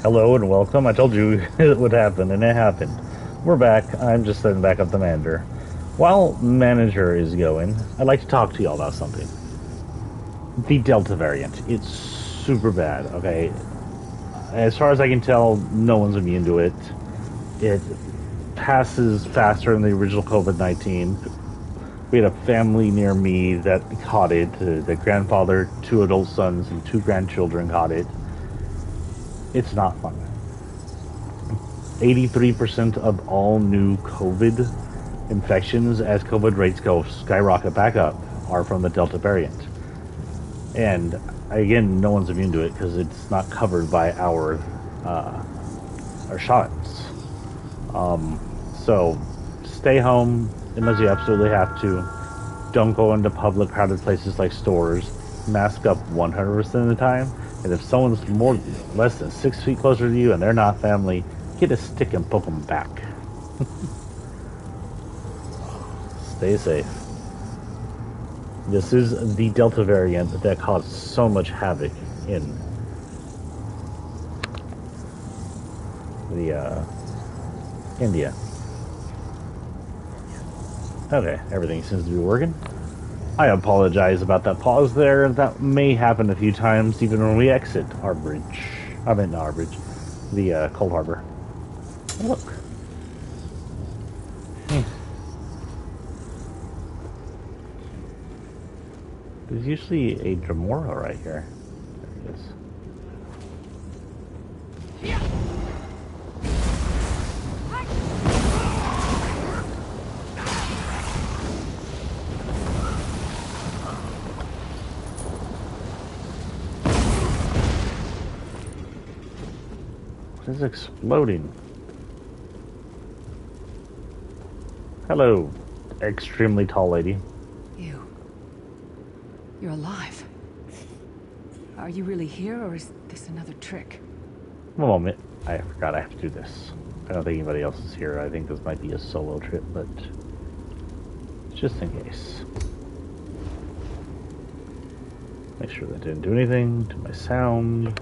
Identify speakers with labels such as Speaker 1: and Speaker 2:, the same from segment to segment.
Speaker 1: Hello and welcome. I told you it would happen, and it happened. We're back. I'm just setting back up the manager. While manager is going, I'd like to talk to y'all about something. The Delta variant. It's super bad, okay? As far as I can tell, no one's immune to it. It passes faster than the original COVID-19. We had a family near me that caught it. The grandfather, 2 adult sons, and 2 grandchildren caught it. It's not fun. 83% of all new COVID infections, as COVID rates go skyrocket back up, are from the Delta variant. And again, no one's immune to it because it's not covered by our shots. So stay home unless you absolutely have to. Don't go into public crowded places like stores. Mask up 100% of the time. And if someone's less than 6 feet closer to you and they're not family, get a stick and poke them back. Stay safe. This is the Delta variant that caused so much havoc in the India. Okay, everything seems to be working. I apologize about that pause there. That may happen a few times even when we exit our bridge. I meant not our bridge. The Cold Harbor. Look. There's usually a Dremora right here. There it is. What is exploding? Hello, extremely tall lady.
Speaker 2: You're alive. Are you really here, or is this another trick?
Speaker 1: One moment. I forgot I have to do this. I don't think anybody else is here. I think this might be a solo trip, but just in case. Make sure that didn't do anything to my sound.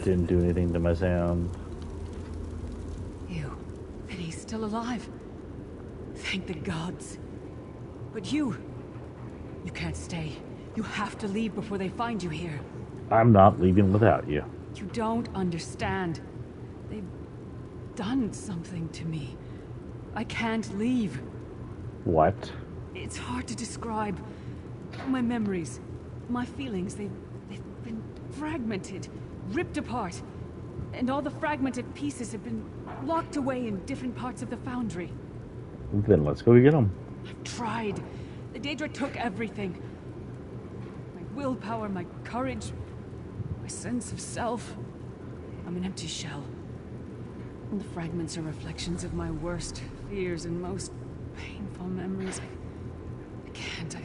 Speaker 1: Didn't do anything to my sound.
Speaker 2: And he's still alive. Thank the gods. But you can't stay. You have to leave before they find you here.
Speaker 1: I'm not leaving without you.
Speaker 2: You don't understand. They've done something to me. I can't leave.
Speaker 1: What?
Speaker 2: It's hard to describe. My memories, my feelings, they've been fragmented, ripped apart. And all the fragmented pieces have been locked away in different parts of the foundry.
Speaker 1: Then let's go get them.
Speaker 2: I've tried. The Daedra took everything. My willpower, my courage, my sense of self. I'm an empty shell. And the fragments are reflections of my worst fears and most painful memories. I can't. I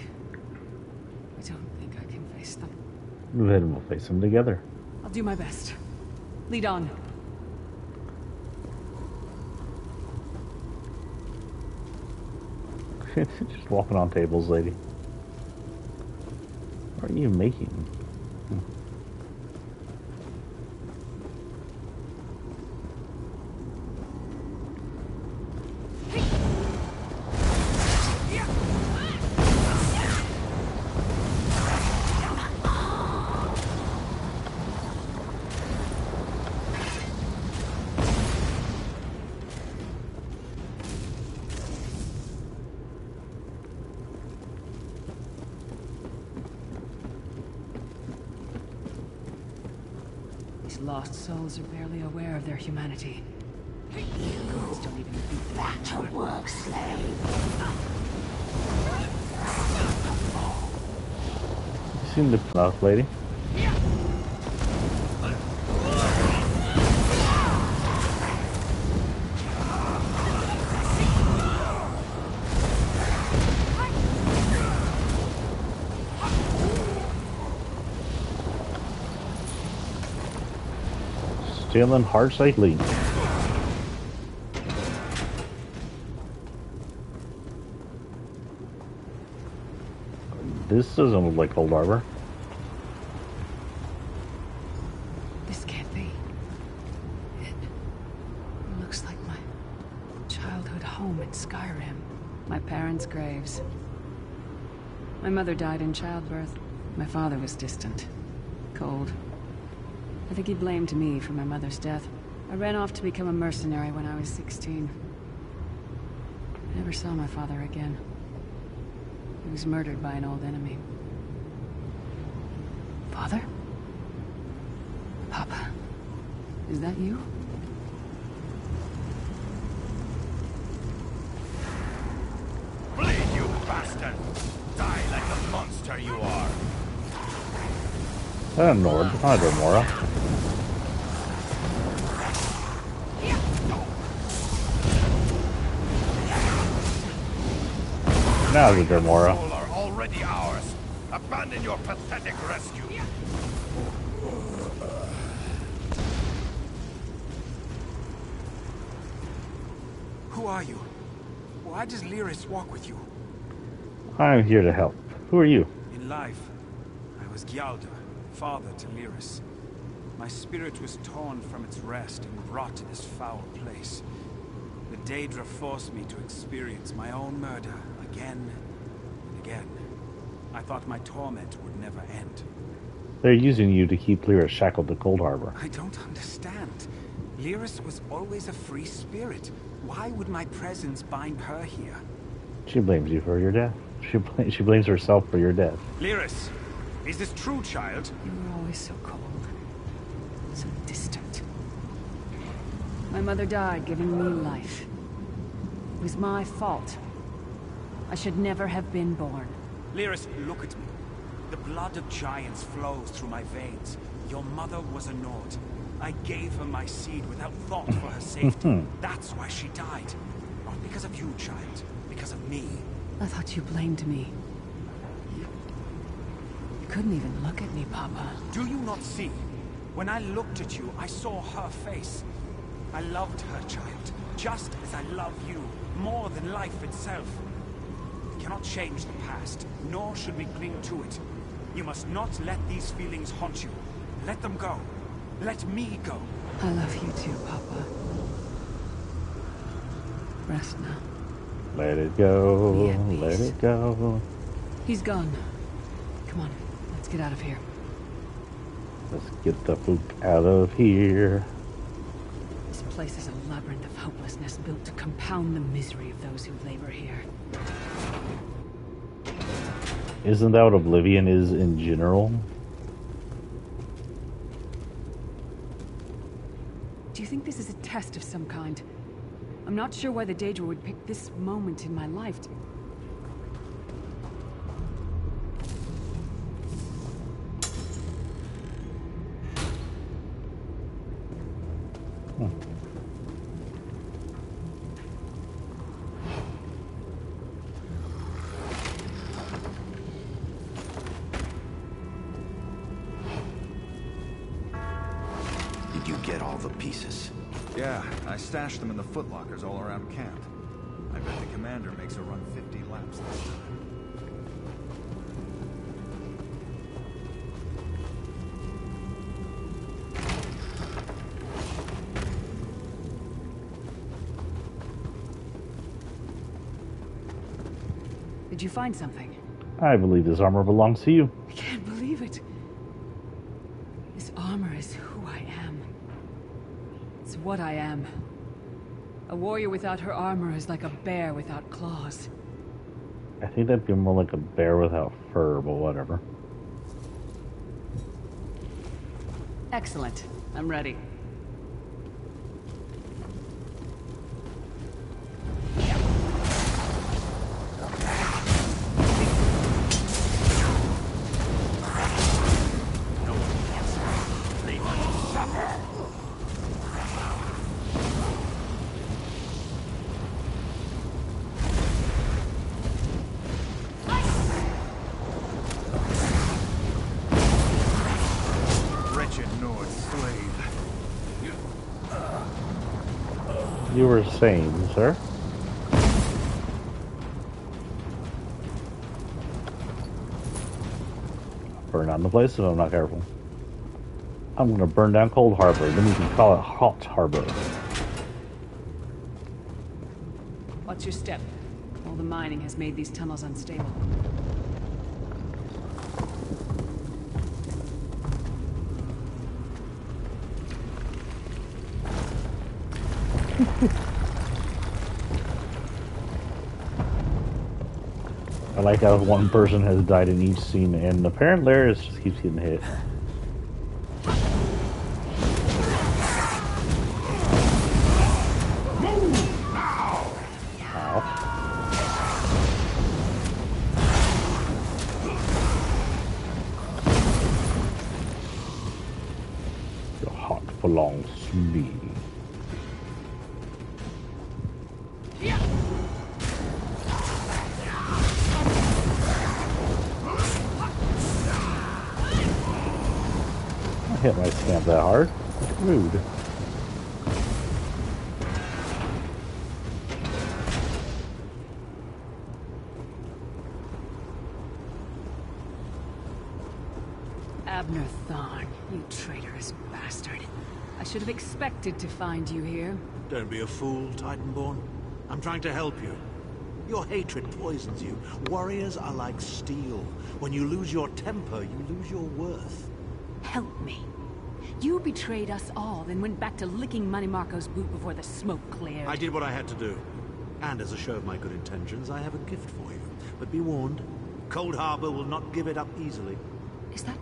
Speaker 2: don't think I can face them.
Speaker 1: Then we'll face them together.
Speaker 2: I'll do my best. Lead on.
Speaker 1: Just walking on tables, lady. What are you making?
Speaker 2: Lost souls are barely aware of their humanity. Gods don't even beat them.
Speaker 3: That'll work, slave.
Speaker 1: You seem to enough, lady. Stealing hearts like lead. This doesn't look like Cold Harbor.
Speaker 2: Skyrim. My parents' graves. My mother died in childbirth. My father was distant. Cold. I think he blamed me for my mother's death. I ran off to become a mercenary when I was 16. I never saw my father again. He was murdered by an old enemy. Father? Papa? Is that you?
Speaker 3: Bleed, you bastard! Die like the monster you are!
Speaker 1: Nord, not Remora. Now the Remora.
Speaker 3: All are already ours. Abandon your pathetic rescue.
Speaker 4: Who are you? Why does Lyris walk with you?
Speaker 1: I'm here to help. Who are you?
Speaker 4: In life, I was Gyalda, father to Lyris. My spirit was torn from its rest and brought to this foul place. The Daedra forced me to experience my own murder again and again. I thought my torment would never end.
Speaker 1: They're using you to keep Lyra shackled to Cold Harbor.
Speaker 4: I don't understand. Lyris was always a free spirit. Why would my presence bind her here?
Speaker 1: She blames you for your death. She blames herself for your death.
Speaker 4: Lyris, is this true, child?
Speaker 2: You were always so cold. So distant. My mother died giving me life. It was my fault. I should never have been born.
Speaker 4: Lyris, look at me. The blood of giants flows through my veins. Your mother was a Nord. I gave her my seed without thought for her safety. That's why she died. Not because of you, child. Because of me.
Speaker 2: I thought you blamed me. You couldn't even look at me, Papa.
Speaker 4: Do you not see? When I looked at you, I saw her face. I loved her, child. Just as I love you. More than life itself. We cannot change the past, nor should we cling to it. You must not let these feelings haunt you. Let them go. Let me go.
Speaker 2: I love you too, Papa. Rest now.
Speaker 1: Let it go.
Speaker 2: Yeah, please.
Speaker 1: Let it go.
Speaker 2: He's gone. Come on, let's get out of here.
Speaker 1: Let's get the fuck out of here.
Speaker 2: This place is a labyrinth of hopelessness built to compound the misery of those who labor here.
Speaker 1: Isn't that what Oblivion is in general?
Speaker 2: Do you think this is a test of some kind? I'm not sure why the Daedra would pick this moment in my life to...
Speaker 3: Did you get all the pieces?
Speaker 5: Yeah, I stashed them in the footlockers all around camp. I bet the commander makes her run 50 laps this time.
Speaker 2: Did you find something?
Speaker 1: I believe this armor belongs to you.
Speaker 2: I can't believe it. This armor is who I am. It's what I am. A warrior without her armor is like a bear without claws.
Speaker 1: I think that'd be more like a bear without fur, but whatever.
Speaker 2: Excellent. I'm ready.
Speaker 1: You were saying, sir? Burn down the place if I'm not careful. I'm gonna burn down Cold Harbor, then we can call it Hot Harbor.
Speaker 2: Watch Watch your step. All the mining has made these tunnels unstable.
Speaker 1: I like how one person has died in each scene, and apparently Laris just keeps getting hit. Your heart belongs to me. I hit my stamp that hard. That's rude.
Speaker 2: Abner Thorn, you traitorous bastard. I should have expected to find you here.
Speaker 6: Don't be a fool, Titanborn. I'm trying to help you. Your hatred poisons you. Warriors are like steel. When you lose your temper, you lose your worth.
Speaker 2: Help me. You betrayed us all, then went back to licking Manny Marco's boot before the smoke cleared.
Speaker 6: I did what I had to do. And as a show of my good intentions, I have a gift for you. But be warned, Cold Harbor will not give it up easily.
Speaker 2: Is that...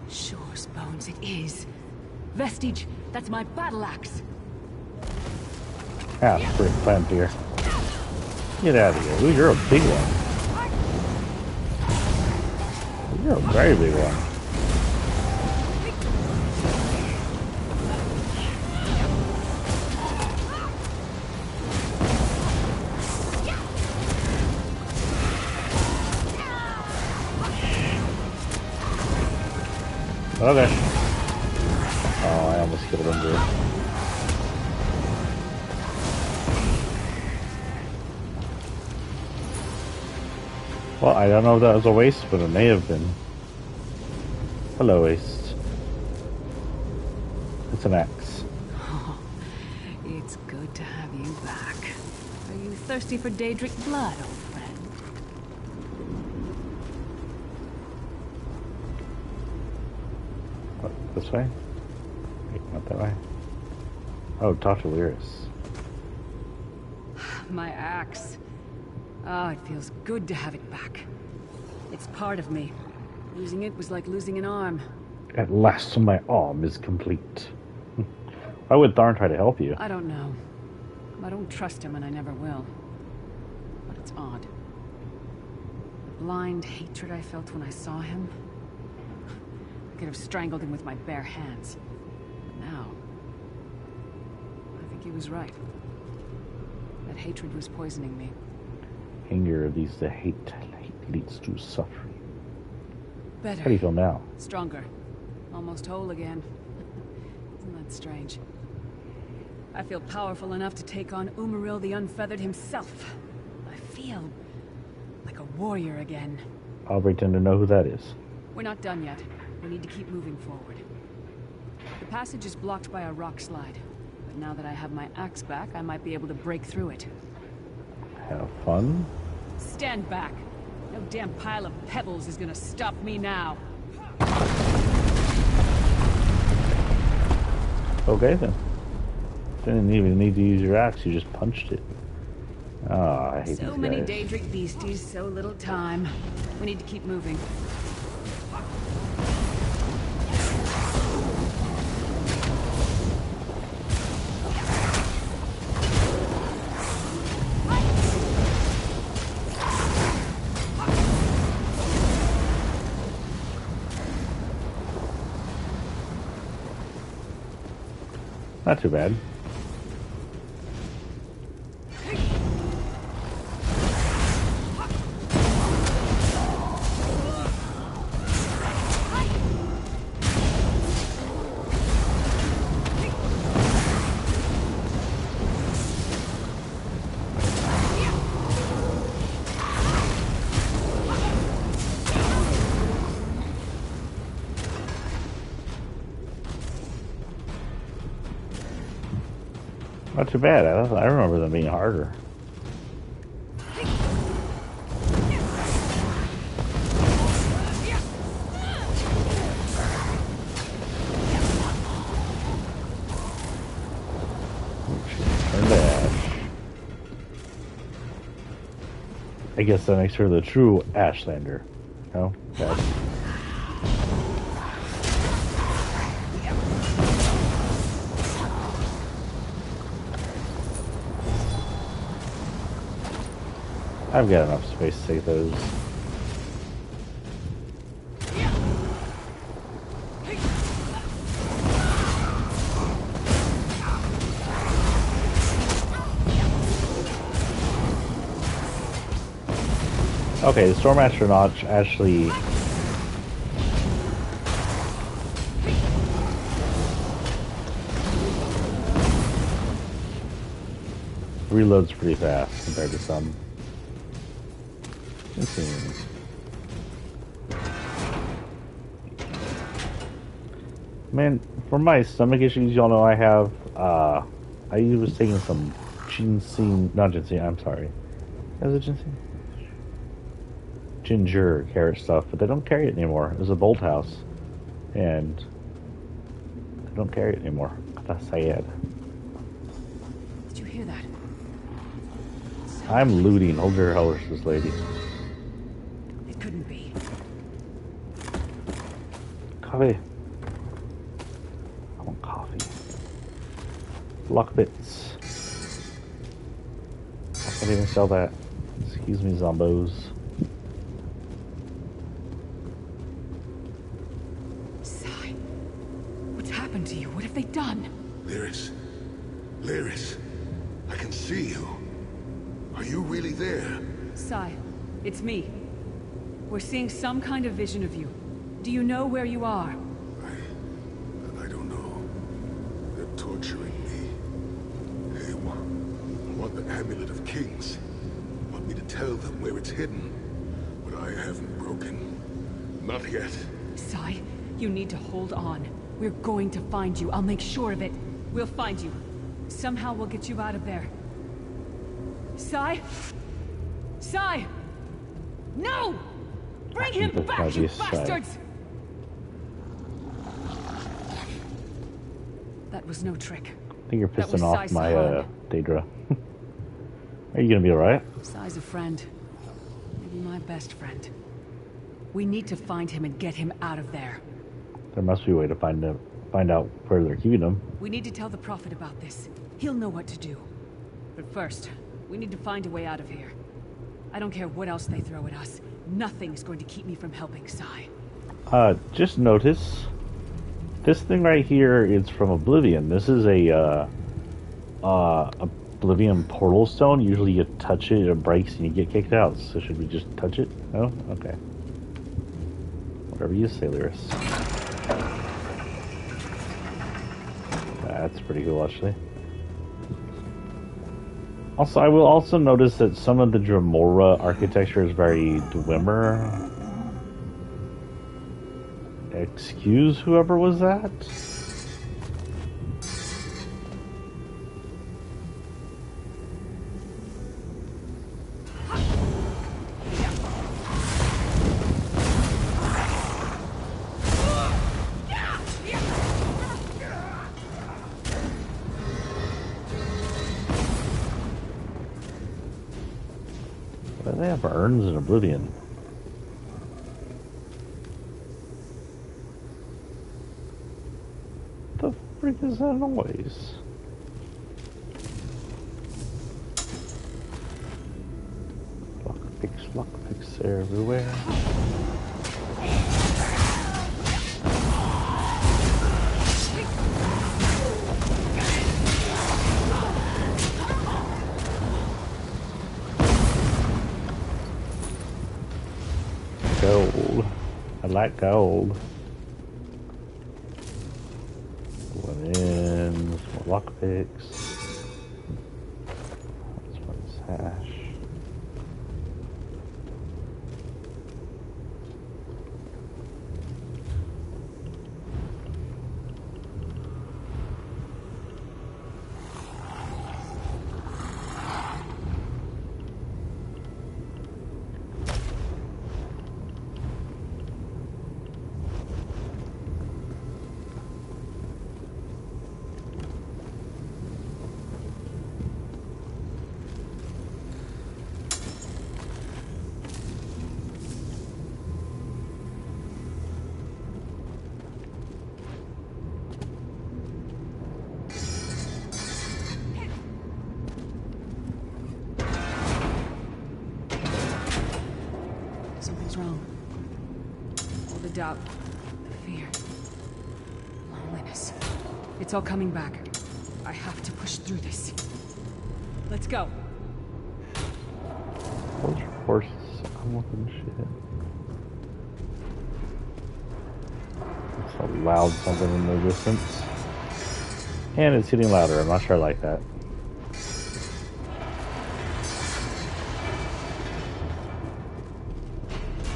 Speaker 2: Sure, Bones, it is. Vestige, that's my battle axe.
Speaker 1: Ah, frick, plant here. Get out of here. Ooh, you're a big one. You're a very big one. Okay. Oh, I almost killed him, dude. Well, I don't know if that was a waste, but it may have been. Hello, waste. It's an axe.
Speaker 2: Oh, it's good to have you back. Are you thirsty for Daedric blood, old friend?
Speaker 1: What, this way? Wait, not that way. Oh, talk to Lyris.
Speaker 2: My axe. Ah, it feels good to have it back. It's part of me. Losing it was like losing an arm.
Speaker 1: At last my arm is complete. Why would Tharn try to help you?
Speaker 2: I don't know. I don't trust him and I never will. But it's odd. The blind hatred I felt when I saw him. I could have strangled him with my bare hands. But now... I think he was right. That hatred was poisoning me.
Speaker 1: Anger leads to hate. Hate leads to suffering.
Speaker 2: Better.
Speaker 1: How do you feel now?
Speaker 2: Stronger. Almost whole again. Isn't that strange? I feel powerful enough to take on Umaril the Unfeathered himself. I feel like a warrior again.
Speaker 1: I'll pretend to know who that is.
Speaker 2: We're not done yet. We need to keep moving forward. The passage is blocked by a rock slide. But now that I have my axe back, I might be able to break through it.
Speaker 1: Have fun.
Speaker 2: Stand back. No damn pile of pebbles is gonna stop me now.
Speaker 1: Okay then. Didn't even need to use your axe, you just punched it. Ah, I hate
Speaker 2: So
Speaker 1: these
Speaker 2: many
Speaker 1: guys.
Speaker 2: Daedric beasties, so little time. We need to keep moving.
Speaker 1: Not too bad. Not too bad. I remember them being harder. I guess that makes her the true Ashlander. No? Okay. I've got enough space to take those. Okay, the Storm Astronaut actually reloads pretty fast compared to some. Let's see. Man, for my stomach issues, y'all know I have, I was taking some ginseng, not ginseng, I'm sorry. Is it ginseng? Ginger carrot stuff, but they don't carry it anymore. It was a Bolt House, and they don't carry it anymore. That's sad.
Speaker 2: Did you hear that?
Speaker 1: I'm looting. Hold your horses, lady.
Speaker 2: It couldn't be.
Speaker 1: Coffee. I want coffee. Lock bits. I can't even sell that. Excuse me, zombos.
Speaker 2: To you? What have they done?
Speaker 7: Lyris. Lyris. I can see you. Are you really there?
Speaker 2: Sai, it's me. We're seeing some kind of vision of you. Do you know where you are?
Speaker 7: I don't know. They're torturing me. They want the Amulet of Kings. Want me to tell them where it's hidden. But I haven't broken. Not yet.
Speaker 2: Sai, you need to hold on. We're going to find you. I'll make sure of it. We'll find you. Somehow we'll get you out of there. Sai? Sai! No! Bring him back, you bastards! That was no trick.
Speaker 1: I think you're pissing off my Daedra. Are you gonna be alright?
Speaker 2: Sai's a friend. Maybe my best friend. We need to find him and get him out of there.
Speaker 1: There must be a way to find out where they're keeping him.
Speaker 2: We need to tell the Prophet about this. He'll know what to do. But first, we need to find a way out of here. I don't care what else they throw at us. Nothing's going to keep me from helping Sai.
Speaker 1: Just notice, this thing right here is from Oblivion. This is a, Oblivion portal stone. Usually you touch it, it breaks, and you get kicked out. So should we just touch it? No? Okay. Whatever you say, Lyris. That's pretty cool, actually. Also, I will also notice that some of the Dremora architecture is very Dwemer. Excuse whoever was that? They have urns in Oblivion. What the freak is that noise? Lockpicks everywhere. Gold. I like gold. Going in, some more lockpicks. This one's hash.
Speaker 2: doubt, the fear, loneliness. It's all coming back. I have to push through this. Let's go.
Speaker 1: Those horses, I'm looking shit. It's a loud something in the distance. And it's getting louder. I'm not sure I like that.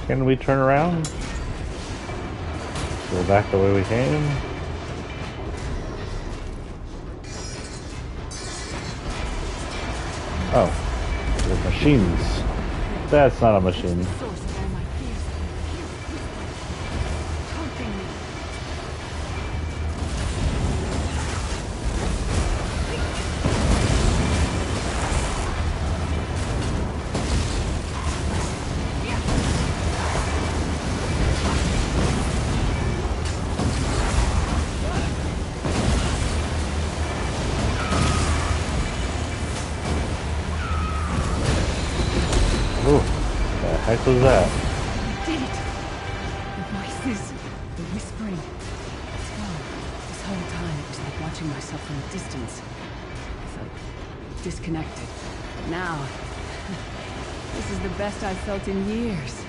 Speaker 1: Can we turn around? Go back the way we came? Oh, there's machines. That's not a machine.
Speaker 2: Source of all my fears. Taunting me.
Speaker 1: Ooh, the heck was that?
Speaker 2: Did it! The voices, the whispering. Oh, this whole time it was like watching myself from a distance. I felt disconnected. Now, this is the best I've felt in years.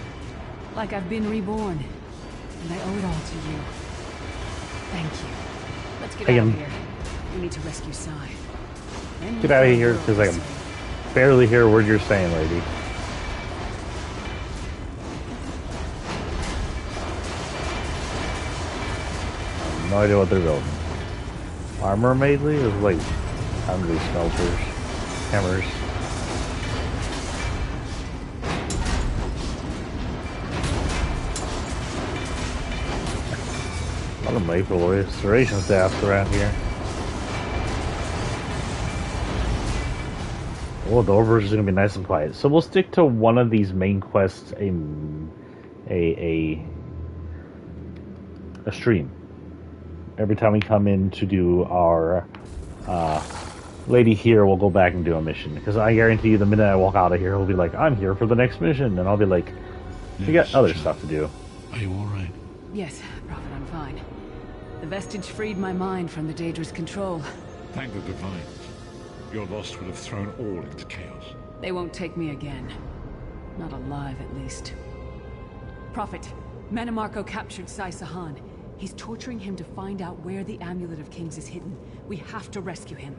Speaker 2: Like I've been reborn. And I owe it all to you. Thank you. Let's get out of here. We need to rescue Sai. Then
Speaker 1: Get out of here, because I can barely hear a word you're saying, lady. No idea what they're building. Armor mainly is like hungry smelters, hammers. A lot of maple restoration staffs around here. Oh, the overage is gonna be nice and quiet. So we'll stick to one of these main quests a stream. Every time we come in to do our lady here, we'll go back and do a mission. Because I guarantee you, the minute I walk out of here, he'll be like, "I'm here for the next mission," and I'll be like, "We got other stuff to do."
Speaker 8: Are you all right?
Speaker 2: Yes, Prophet, I'm fine. The vestige freed my mind from the Daedra's control.
Speaker 8: Thank the divines. Your loss would have thrown all into chaos.
Speaker 2: They won't take me again. Not alive, at least. Prophet, Manamarco captured Sai Sahan. He's torturing him to find out where the Amulet of Kings is hidden. We have to rescue him.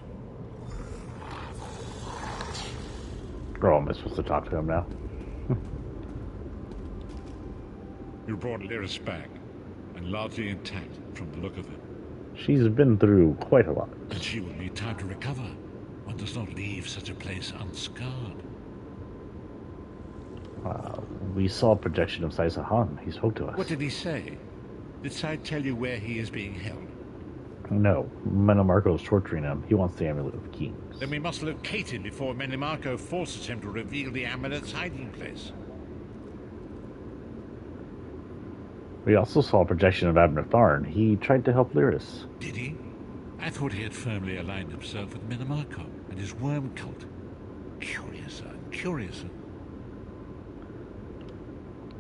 Speaker 1: Oh, am I supposed to talk to him now?
Speaker 8: You brought Lyris back, and largely intact from the look of it.
Speaker 1: She's been through quite a lot.
Speaker 8: And she will need time to recover. One does not leave such a place unscarred.
Speaker 1: We saw a projection of Sai Sahan. He spoke to us.
Speaker 8: What did he say? Did Sai tell you where he is being held?
Speaker 1: No, Manamarco's torturing him. He wants the Amulet of Kings.
Speaker 8: Then we must locate him before Manamarco forces him to reveal the amulet's hiding place.
Speaker 1: We also saw a projection of Abner Tharn. He tried to help Lyris.
Speaker 8: Did he? I thought he had firmly aligned himself with Manamarco and his worm cult. Curiouser and curiouser.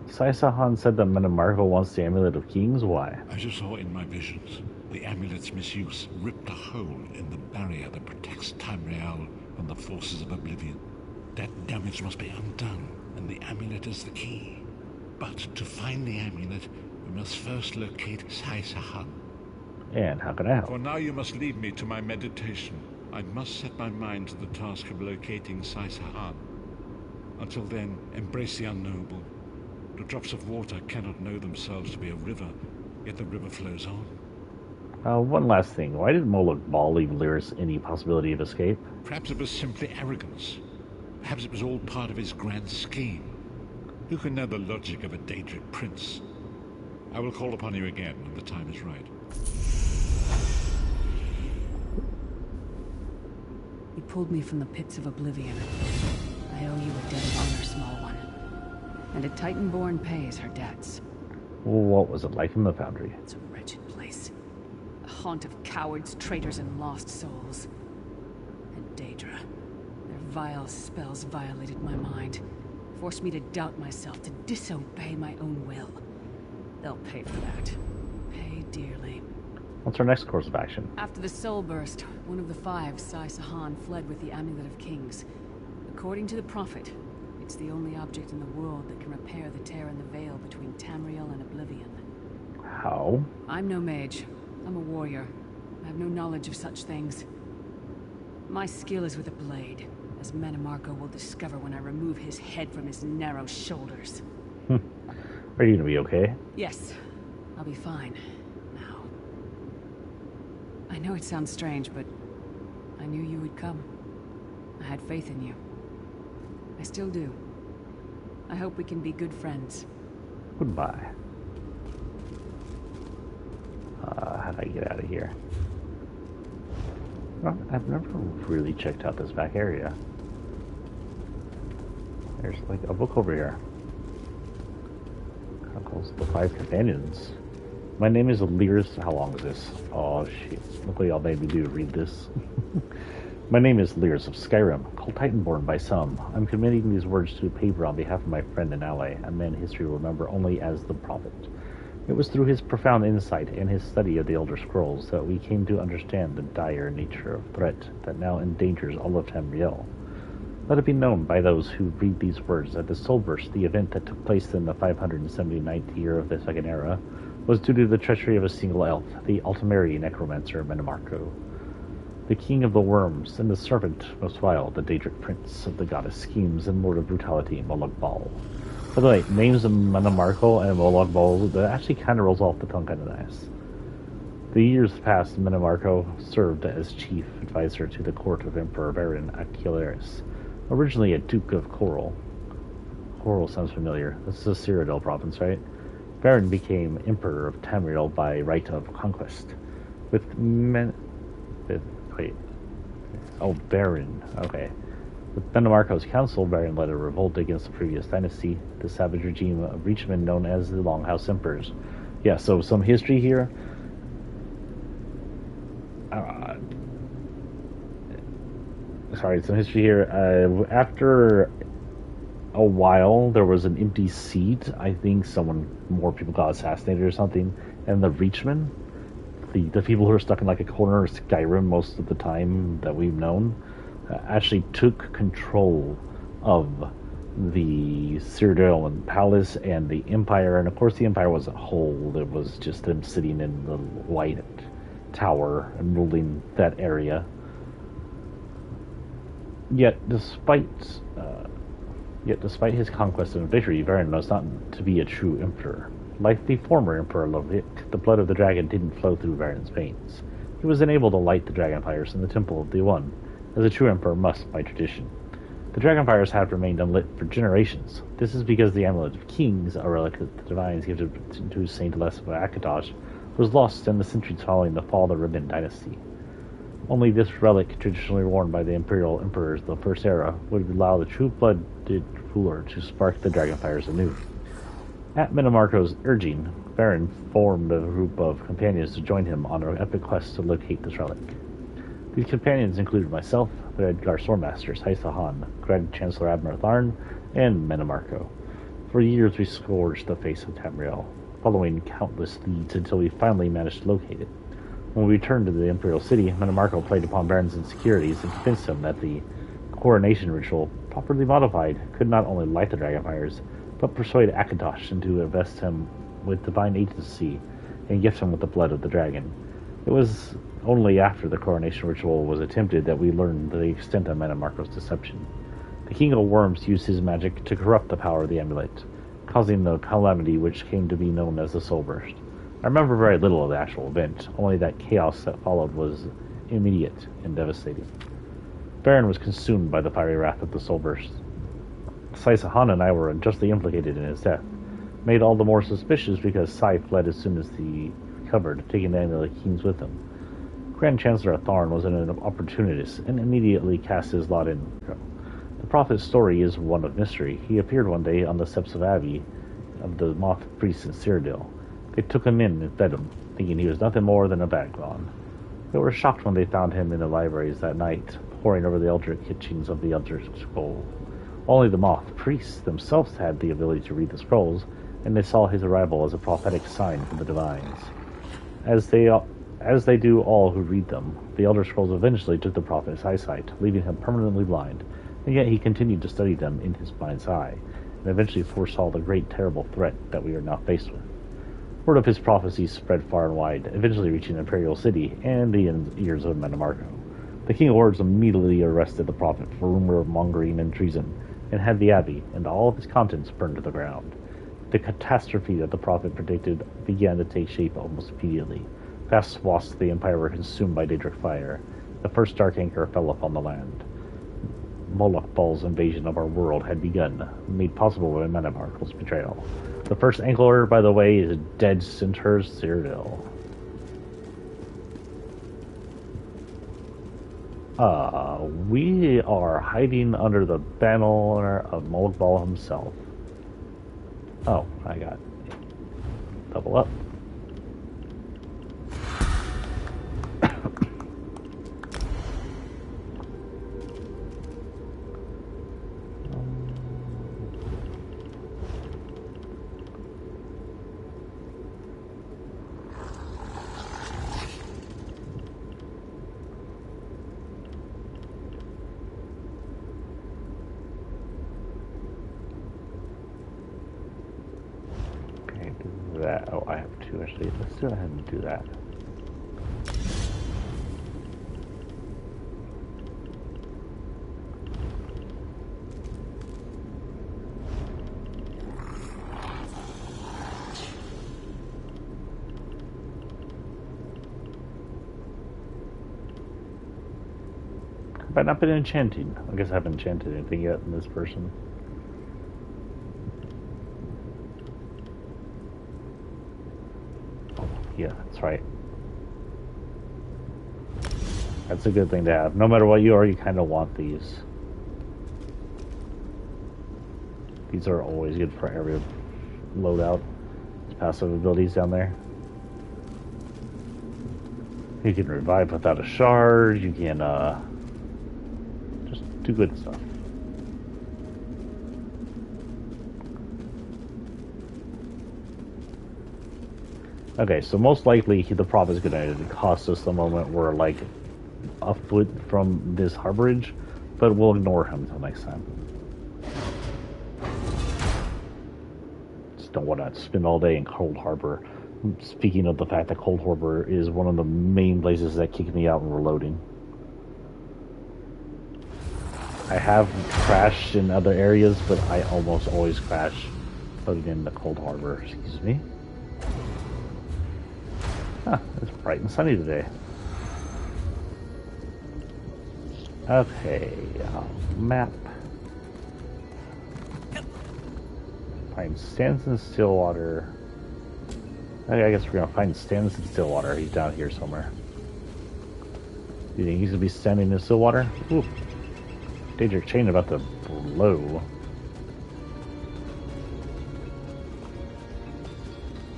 Speaker 1: Sai Sahan said that Manamarco wants the Amulet of Kings. Why?
Speaker 8: I just saw in my visions the amulet's misuse ripped a hole in the barrier that protects Tamriel from the forces of oblivion. That damage must be undone, and the amulet is the key. But to find the amulet, we must first locate Sai Sahan.
Speaker 1: And how can I help?
Speaker 8: For now you must leave me to my meditation. I must set my mind to the task of locating Sai Sahan. Until then, embrace the unknowable. The drops of water cannot know themselves to be a river, yet the river flows on.
Speaker 1: One last thing. Why did Moloch Ball leave Lyris any possibility of escape?
Speaker 8: Perhaps it was simply arrogance. Perhaps it was all part of his grand scheme. Who can know the logic of a Daedric prince? I will call upon you again when the time is right.
Speaker 2: You pulled me from the pits of oblivion. I owe you a debt of honor, small one. And a Titanborn pays her debts.
Speaker 1: What was it like in the Foundry?
Speaker 2: It's a wretched place. A haunt of cowards, traitors, and lost souls. And Daedra. Their vile spells violated my mind. Forced me to doubt myself, to disobey my own will. They'll pay for that. Pay dearly.
Speaker 1: What's our next course of action?
Speaker 2: After the Soul Burst, one of the five, Sai Sahan, fled with the Amulet of Kings. According to the Prophet, it's the only object in the world that can repair the tear in the veil between Tamriel and Oblivion.
Speaker 1: How?
Speaker 2: I'm no mage. I'm a warrior. I have no knowledge of such things. My skill is with a blade, as Manamarco will discover when I remove his head from his narrow shoulders.
Speaker 1: Are you gonna be okay?
Speaker 2: Yes, I'll be fine. Now. I know it sounds strange, but I knew you would come. I had faith in you. I still do. I hope we can be good friends.
Speaker 1: Goodbye. How do I get out of here? Well, I've never really checked out this back area. There's like a book over here. Chronicles of the Five Companions. My name is Lears. How long is this? Oh shit. Look what y'all made me do to read this. My name is Lears of Skyrim, called Titanborn by some. I'm committing these words to paper on behalf of my friend and ally, a man history will remember only as the Prophet. It was through his profound insight and his study of the Elder Scrolls that we came to understand the dire nature of threat that now endangers all of Tamriel. Let it be known by those who read these words that the Soulburst, the event that took place in the 579th year of the Second Era, was due to the treachery of a single elf, the Ultimary Necromancer Manamarco. The King of the Worms and the Servant most vile, the Daedric Prince of the Goddess Schemes and Lord of Brutality, Molag Bal. By the way, names of Manamarco and Molag Bal, that actually kind of rolls off the tongue kind of nice. The years passed, Manamarco served as chief advisor to the court of Emperor Baron Aquilaris, originally a Duke of Coral. Coral sounds familiar. This is a Cyrodiil province, right? Baron became Emperor of Tamriel by right of conquest. Baron. Okay. With Manamarco's counsel, Baron led a revolt against the previous dynasty, the savage regime of Reachmen known as the Longhouse Emperors. Yeah, so some history here. After a while, there was an empty seat. I think more people got assassinated or something. And the Reachmen, the people who are stuck in like a corner of Skyrim most of the time that we've known, actually took control of the Cyrodiil Palace and the Empire. And of course the Empire wasn't whole. It was just them sitting in the White Tower and ruling that area. Yet despite his conquest and victory, Baron was not to be a true emperor. Like the former Emperor Lovik, the blood of the dragon didn't flow through Baron's veins. He was unable to light the dragon fires in the Temple of the One, as a true emperor must by tradition. The dragon fires have remained unlit for generations. This is because the Amulet of Kings, a relic of the divines gifted to Saint Alessa of Akatosh, was lost in the centuries following the fall of the Ribbon dynasty. Only this relic, traditionally worn by the imperial emperors of the First Era, would allow the true-blooded ruler to spark the dragon fires anew. At Manamarco's urging, Baron formed a group of companions to join him on an epic quest to locate this relic. These companions included myself, the Edgar Swordmaster, Sai Sahan, Grand Chancellor Admiral Tharn, and Manamarco. For years we scourged the face of Tamriel, following countless leads until we finally managed to locate it. When we returned to the Imperial City, Manamarco played upon Baron's insecurities and convinced him that the coronation ritual, properly modified, could not only light the dragon fires, but persuade Akatosh into invest him with divine agency and gift him with the blood of the dragon. It was only after the coronation ritual was attempted that we learned the extent of Manamarco's deception. The King of Worms used his magic to corrupt the power of the amulet, causing the calamity which came to be known as the Soulburst. I remember very little of the actual event, only that chaos that followed was immediate and devastating. Baron was consumed by the fiery wrath of the Soulburst. Sai Sahan and I were unjustly implicated in his death, made all the more suspicious because Sai fled as soon as he recovered, taking the Amulet of Kings with him. Grand Chancellor Tharn was an opportunist and immediately cast his lot in. The prophet's story is one of mystery. He appeared one day on the steps of Abbey of the Moth Priests in Cyrodiil. They took him in and fed him, thinking he was nothing more than a vagabond. They were shocked when they found him in the libraries that night, poring over the eldritch teachings of the Elder Scroll. Only the Moth Priests themselves had the ability to read the scrolls, and they saw his arrival as a prophetic sign from the divines. As they do all who read them, the Elder Scrolls eventually took the prophet's eyesight, leaving him permanently blind, and yet he continued to study them in his mind's eye, and eventually foresaw the great terrible threat that we are now faced with. Word of his prophecies spread far and wide, eventually reaching the Imperial City and the ears of Metamarco. The King of Hordes immediately arrested the prophet for rumor mongering and treason, and had the abbey and all of its contents burned to the ground. The catastrophe that the prophet predicted began to take shape almost immediately. Vast swaths of the Empire were consumed by Daedric fire. The first dark anchor fell upon the land. Moloch Baal's invasion of our world had begun, made possible by Metamarco's betrayal. The first anchor, by the way, is dead center Cyrodiil. We are hiding under the banner of Moloch Baal himself. Oh, I got double up. That. Oh, I have two actually. Let's go ahead and do that. Have I not been enchanting? I guess I haven't enchanted anything yet in this person. Yeah, that's right. That's a good thing to have. No matter what you are, you kind of want these. These are always good for every loadout. Passive abilities down there. You can revive without a shard. You can just do good stuff. Okay, so most likely the prop is going to cost us the moment we're like a foot from this harborage, but we'll ignore him until next time. Just don't want to spend all day in Cold Harbor. Speaking of the fact that Cold Harbor is one of the main places that kick me out when we're loading. I have crashed in other areas, but I almost always crash loading in the Cold Harbor. Excuse me. Huh, it's bright and sunny today. Okay, map. Find Stanson Stillwater. Okay, I guess we're gonna find Stanson Stillwater. He's down here somewhere. You think he's gonna be standing in Stillwater? Ooh. Daedric chain about to blow.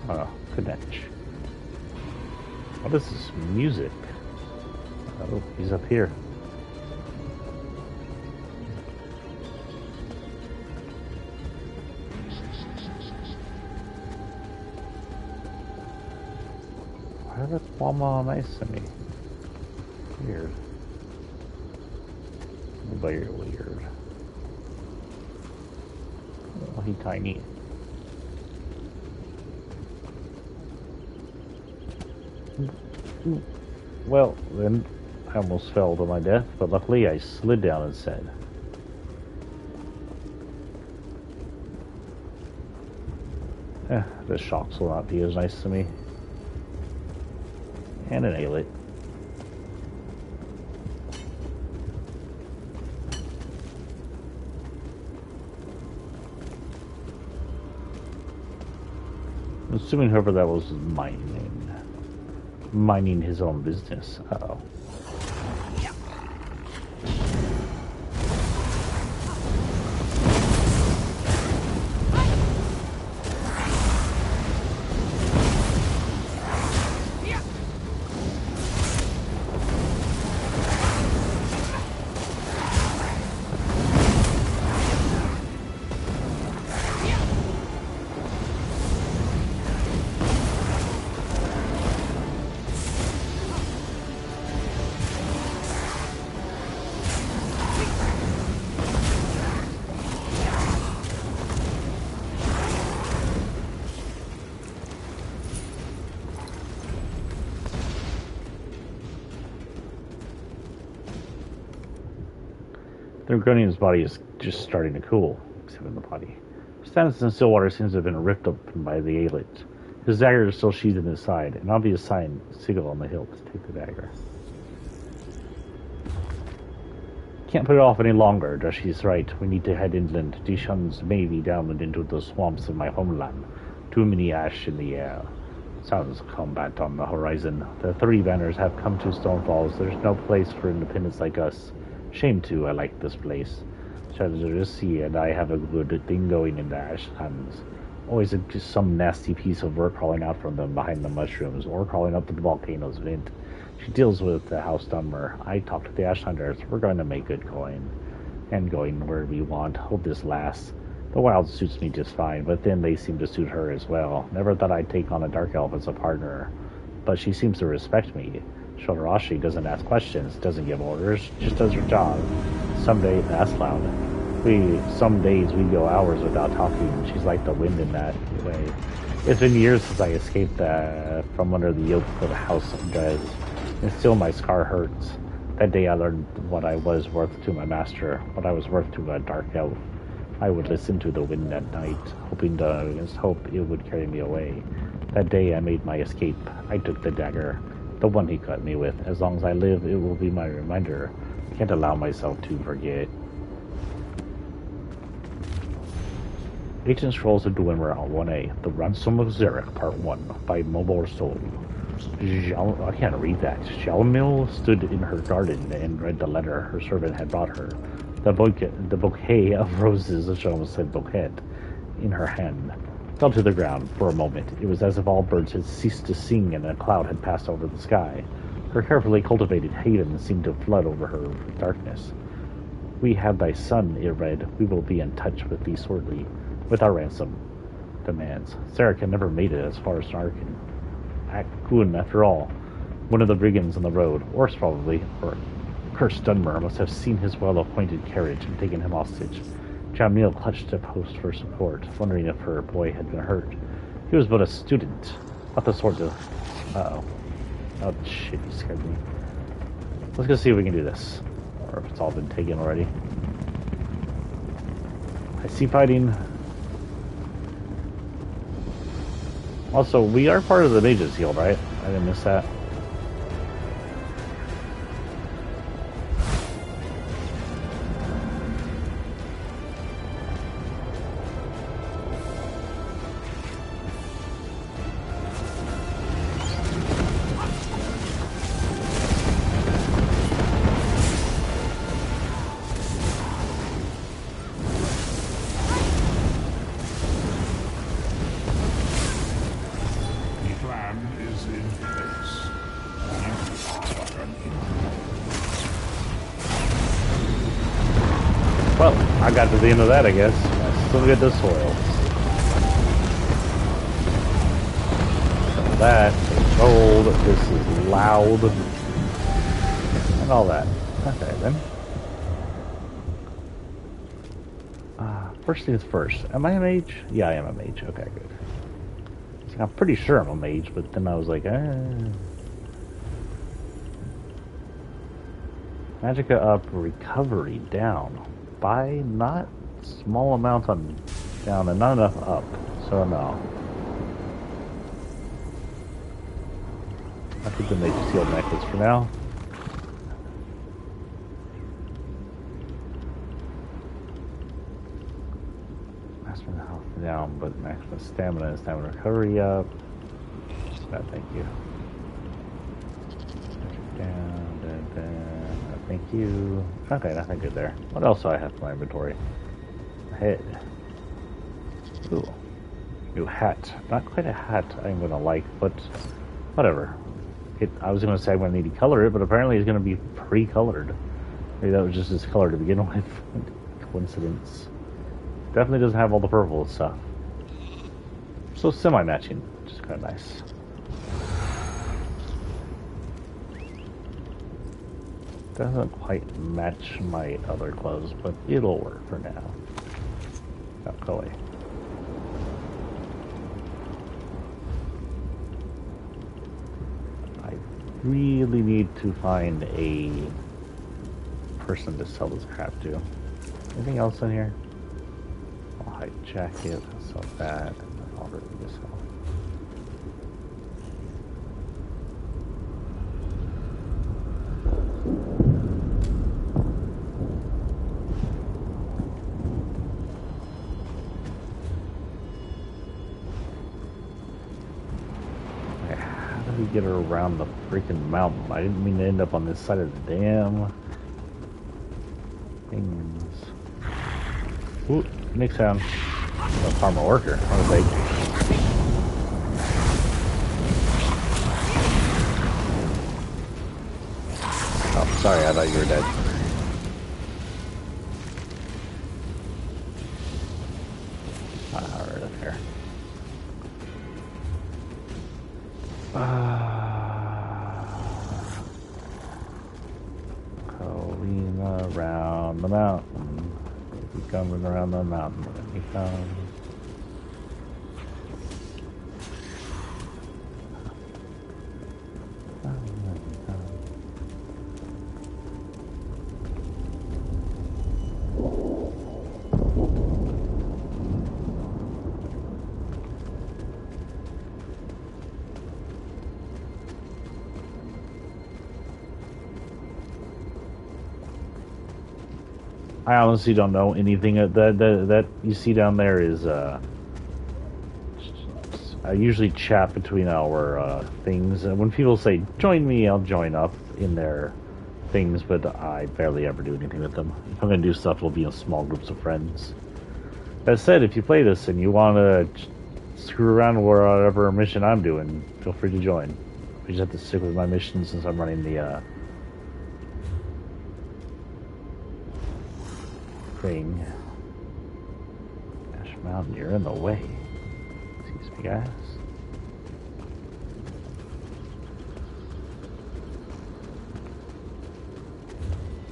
Speaker 1: Oh, good night. What is this music? Oh, he's up here. Why is that bomb all nice to me? Weird. Very weird. Oh, he tiny. Well, then I almost fell to my death, but luckily I slid down instead. The shocks will not be as nice to me. And an aillet. I'm assuming whoever that was minding his own business. Uh-oh. The Urgonian's body is just starting to cool, except in the body. Stannis in Stillwater seems to have been ripped open by the Aelid. His dagger is still sheathed in his side, an obvious sigil on the hilt to take the dagger. Can't put it off any longer, Drushy's right. We need to head inland. Dishun's maybe downland into the swamps of my homeland. Too many ash in the air. Sounds combat on the horizon. The three banners have come to Stonefalls. There's no place for independents like us. Shame too, I like this place. Shadowsea and I have a good thing going in the Ashlands. Always some nasty piece of work crawling out from them behind the mushrooms, or crawling up the volcano's vent. She deals with the House Dunmer. I talk to the Ashlanders. We're going to make good coin. And going where we want. Hope this lasts. The wild suits me just fine, but then they seem to suit her as well. Never thought I'd take on a dark elf as a partner. But she seems to respect me. Shodarashi doesn't ask questions, doesn't give orders, just does her job. Some days, that's loud. Some days we go hours without talking. She's like the wind in that way. It's been years since I escaped from under the yoke of the House of Dres. And still my scar hurts. That day I learned what I was worth to my master, what I was worth to a dark elf. I would listen to the wind at night, hoping against hope it would carry me away. That day I made my escape. I took the dagger, the one he cut me with. As long as I live, it will be my reminder. I can't allow myself to forget. Ancient Scrolls of Dwemer 1A, The Ransom of Zarek, Part 1, by Mobor Soul. I can't read that. Shalmil stood in her garden and read the letter her servant had brought her. The bouquet of roses, she almost said bouquet, in her hand, fell to the ground for a moment. It was as if all birds had ceased to sing and a cloud had passed over the sky. Her carefully cultivated haven seemed to flood over her with darkness. We have thy son, it read. We will be in touch with thee shortly, with our ransom demands. Sarek had never made it as far as Narkin. Akun, after all, one of the brigands on the road, Ors probably, or cursed Dunmer, must have seen his well-appointed carriage and taken him hostage. Jamil clutched a post for support, wondering if her boy had been hurt. He was but a student, not the sort of... Uh-oh. Oh, shit, you scared me. Let's go see if we can do this. Or if it's all been taken already. I see fighting. Also, we are part of the Mage's Guild, right? I didn't miss that. Well, I got to the end of that, I guess. I still get the soil. So that, gold, this is loud, and all that. Okay, then. First things first. Am I a mage? Yeah, I am a mage. Okay, good. So I'm pretty sure I'm a mage, but then I was like, Magicka up, recovery down. By not small amount on down and not enough up, so no. I think the Mage's Shield necklace for now. Maximum health down, but maximum stamina and stamina recovery up. No, thank you. Down. Thank you. Okay, nothing good there. What else do I have in my inventory? Head. Ooh. New hat. Not quite a hat I'm gonna like, but whatever. I was gonna say I'm gonna need to color it, but apparently it's gonna be pre-colored. Maybe that was just his color to begin with. Coincidence. Definitely doesn't have all the purple stuff. So semi-matching, which is kinda nice. Doesn't quite match my other clothes, but it'll work for now. Oh, go away. I really need to find a person to sell this crap to. Anything else in here? I'll hijack it, sell that, and I'll ready to sell. Get her around the freaking mountain. I didn't mean to end up on this side of the damn things. Ooh, Nick sound. A farmer worker. What a bait. Oh, sorry, I thought you were dead. Right up here. Going around the mountain. Maybe coming around the mountain. Let me come. I honestly don't know anything that you see down there is I usually chat between our things, and when people say join me, I'll join up in their things, but I barely ever do anything with them. If I'm gonna do stuff, it'll be in small groups of friends. That said, if you play this and you want to screw around with whatever mission I'm doing, feel free to join. We just have to stick with my mission since I'm running the thing. Ash Mountain, you're in the way. Excuse me, guys.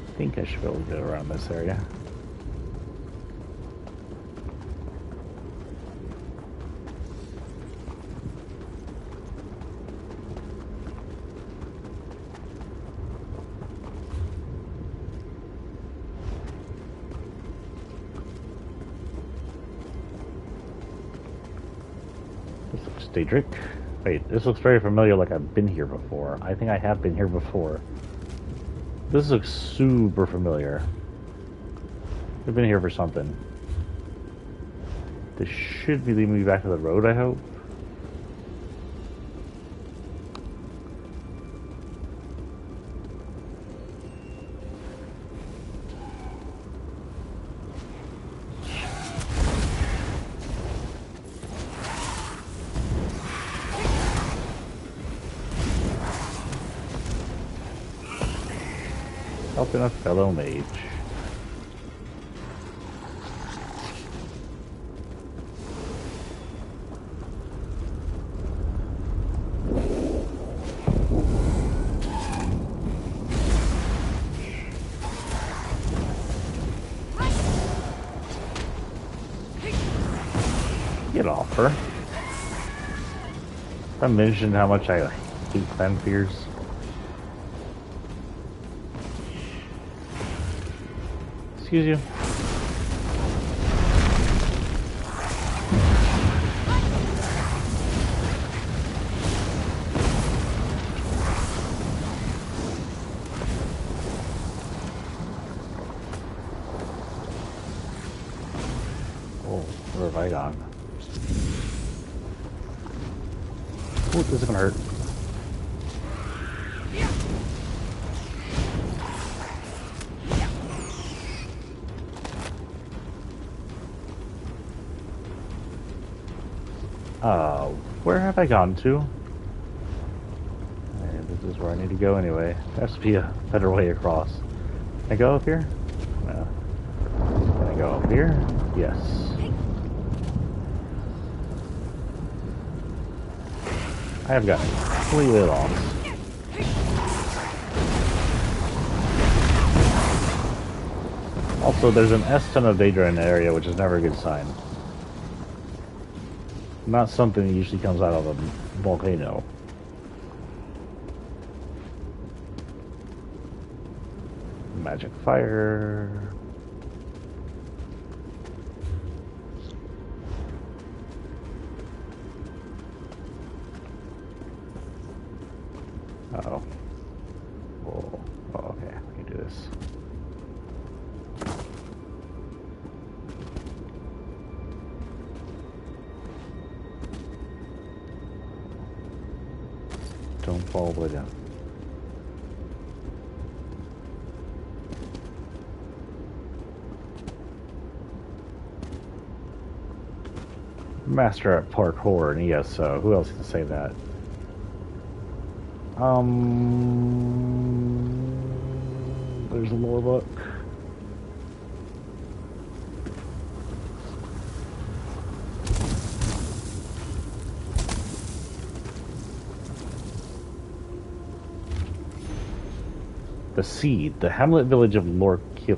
Speaker 1: I think I should be able to get around this area. Daedric. Wait, this looks very familiar, like I've been here before. I think I have been here before. This looks super familiar. I've been here for something. This should be leading me back to the road, I hope. Helping a fellow mage. Get off her. I mentioned how much I hate clan fears. Excuse you. Oh, where have I gone? Oh, this is gonna hurt. Where have I gone to? This is where I need to go anyway. There has to be a better way across. Can I go up here? No. Can I go up here? Yes. I have gotten completely lost. Also, there's an S-ton of Daedra in the area, which is never a good sign. Not something that usually comes out of a volcano. Magic fire. Uh-oh. Oh, okay. We can do this. Don't fall all the way down. Master at parkour and ESO. Who else can say that? There's a lore book. The Seed, the hamlet village of Lorky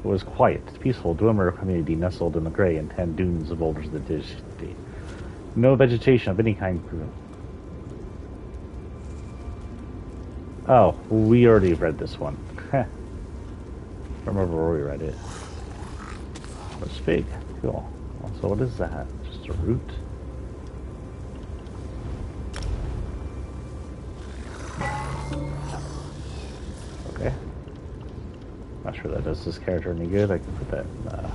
Speaker 1: was quiet, peaceful, Dwemer community nestled in the gray and tan dunes of boulders of the Dishti. No vegetation of any kind grew. Oh, we already read this one. Remember where we read it. It's big. Cool. So what is that? Just a root? Okay. Not sure that does this character any good. I can put that in, there.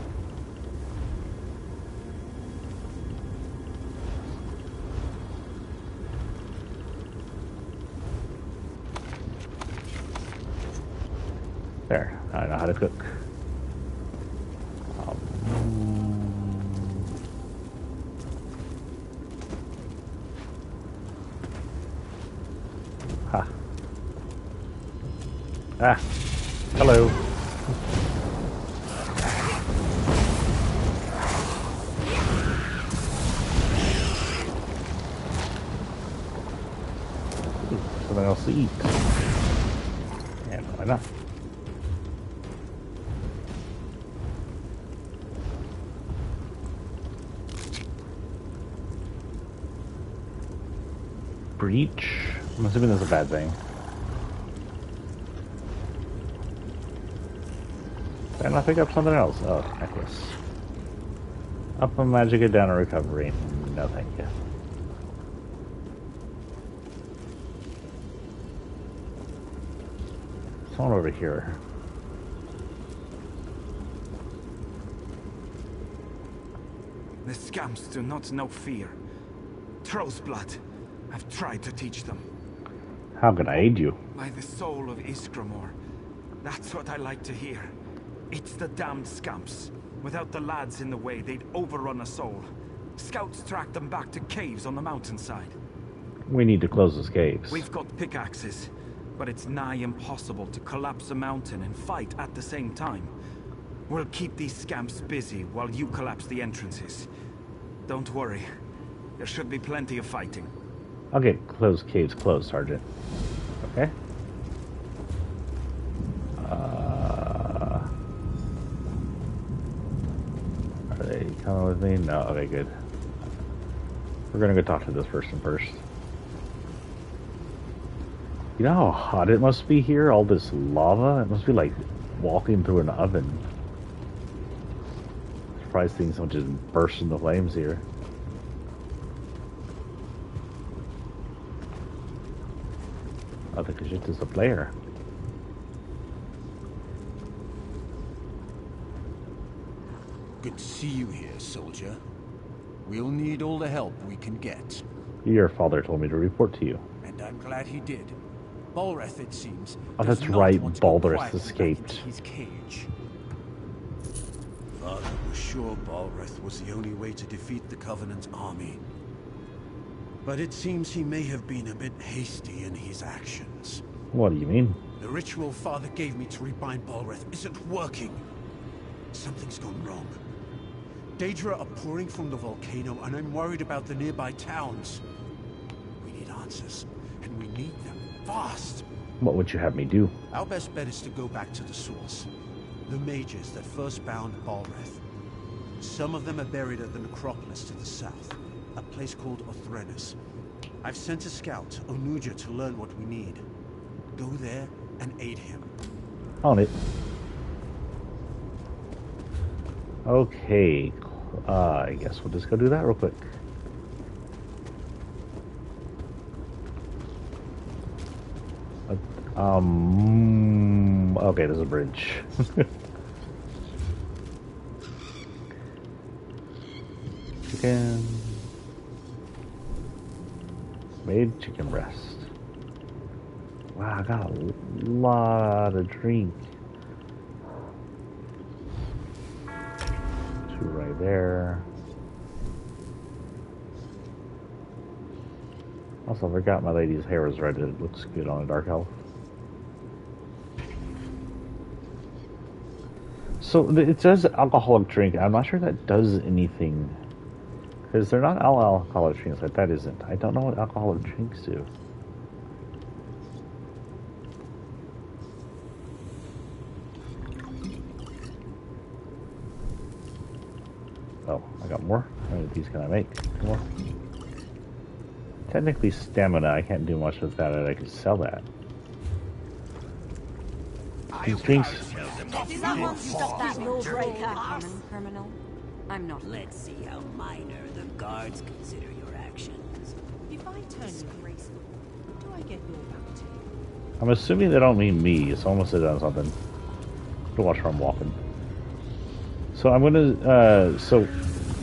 Speaker 1: I know how to cook. Ha. Ah. Hello. Something else to eat. And why not? Breach? I'm assuming that's a bad thing. Did I pick up something else? Oh, necklace. Up a magic, down a recovery. No, thank you. Someone over here.
Speaker 4: The scamps do not know fear. Troll's blood. I've tried to teach them.
Speaker 1: How can I aid you?
Speaker 4: By the soul of Iskramor. That's what I like to hear. It's the damned scamps. Without the lads in the way, they'd overrun us all. Scouts tracked them back to caves on the mountainside.
Speaker 1: We need to close those caves.
Speaker 4: We've got pickaxes, but it's nigh impossible to collapse a mountain and fight at the same time. We'll keep these scamps busy while you collapse the entrances. Don't worry. There should be plenty of fighting.
Speaker 1: I'll get closed caves closed, Sergeant. Okay. Are they coming with me? No. Okay, good. We're gonna go talk to this person first. You know how hot it must be here? All this lava? It must be like walking through an oven. Surprised things don't just burst into flames here. I think it's just a player.
Speaker 9: Good to see you here, soldier. We'll need all the help we can get.
Speaker 1: Your father told me to report to you.
Speaker 9: And I'm glad he did. Balreth, it seems.
Speaker 1: Oh,
Speaker 9: does
Speaker 1: that's
Speaker 9: not
Speaker 1: right.
Speaker 9: want to go
Speaker 1: Balreth
Speaker 9: quietly back
Speaker 1: escaped.
Speaker 9: into his cage.
Speaker 6: Father was sure Balreth was the only way to defeat the Covenant's army. But it seems he may have been a bit hasty in his actions.
Speaker 1: What do you mean?
Speaker 6: The ritual Father gave me to rebind Balreth isn't working. Something's gone wrong. Daedra are pouring from the volcano, and I'm worried about the nearby towns. We need answers, and we need them fast.
Speaker 1: What would you have me do?
Speaker 6: Our best bet is to go back to the source. The mages that first bound Balreth. Some of them are buried at the necropolis to the south, a place called Othrenus. I've sent a scout, Onuja, to learn what we need. Go there and aid him.
Speaker 1: On it. Okay. I guess we'll just go do that real quick. Okay, there's a bridge. Chicken. Made chicken breast. Wow, I got a lot of drink. Two right there. Also, I forgot my lady's hair was red. It looks good on a dark elf. So it says alcoholic drink. I'm not sure that does anything. Because they're not all alcoholic drinks. Like that isn't. I don't know what alcoholic drinks do. Oh, I got more. How many of these can I make? More. Technically stamina. I can't do much with that. I could sell that. These drinks.
Speaker 10: Someone stop that lawbreaker, criminal. I'm not.
Speaker 11: Let's see how minor the guards consider your actions.
Speaker 12: If I turn you graceful, do I get your bounty?
Speaker 1: I'm assuming they don't mean me. Someone said on something. To watch where I'm walking. So I'm gonna. So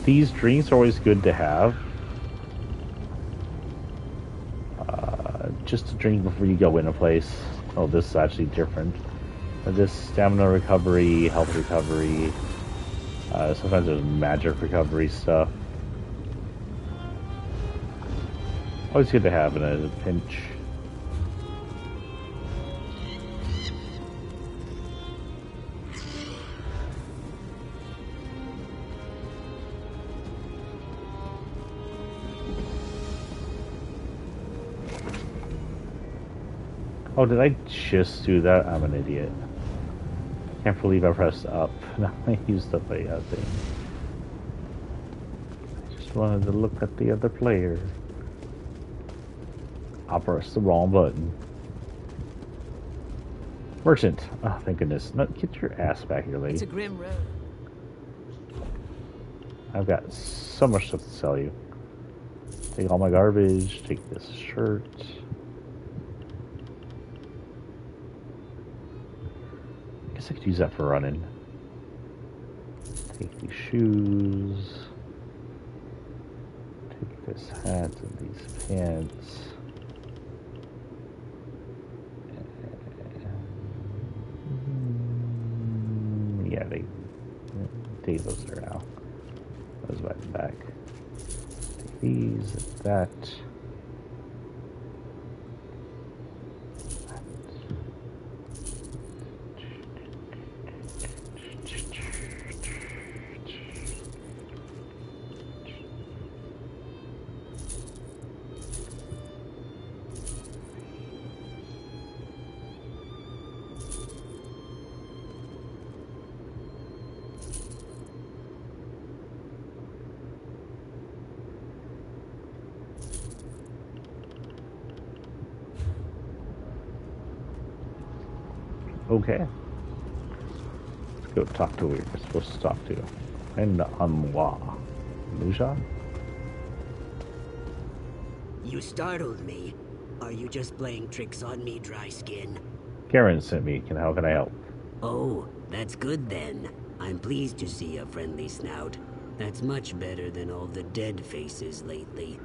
Speaker 1: these drinks are always good to have. Just to drink before you go in a place. Oh, this is actually different. This stamina recovery, health recovery. Sometimes there's magic recovery stuff. Always good to have in a pinch. Oh, did I just do that? I'm an idiot. Can't believe I pressed up. Now I used the layout thing. I just wanted to look at the other player. I pressed the wrong button. Merchant. Oh, thank goodness. No, get your ass back here, lady.
Speaker 12: It's a grim road.
Speaker 1: I've got so much stuff to sell you. Take all my garbage. Take this shirt. I could use that for running. Take these shoes. Take this hat and these pants. Yeah, they take those there now. Those back and back. Take these, that. Okay. Let's go talk to who we're supposed to talk to. And Anwa. Luja?
Speaker 11: You startled me. Are you just playing tricks on me, dry skin?
Speaker 1: Karen sent me. How can I help?
Speaker 11: Oh, that's good then. I'm pleased to see a friendly snout. That's much better than all the dead faces lately.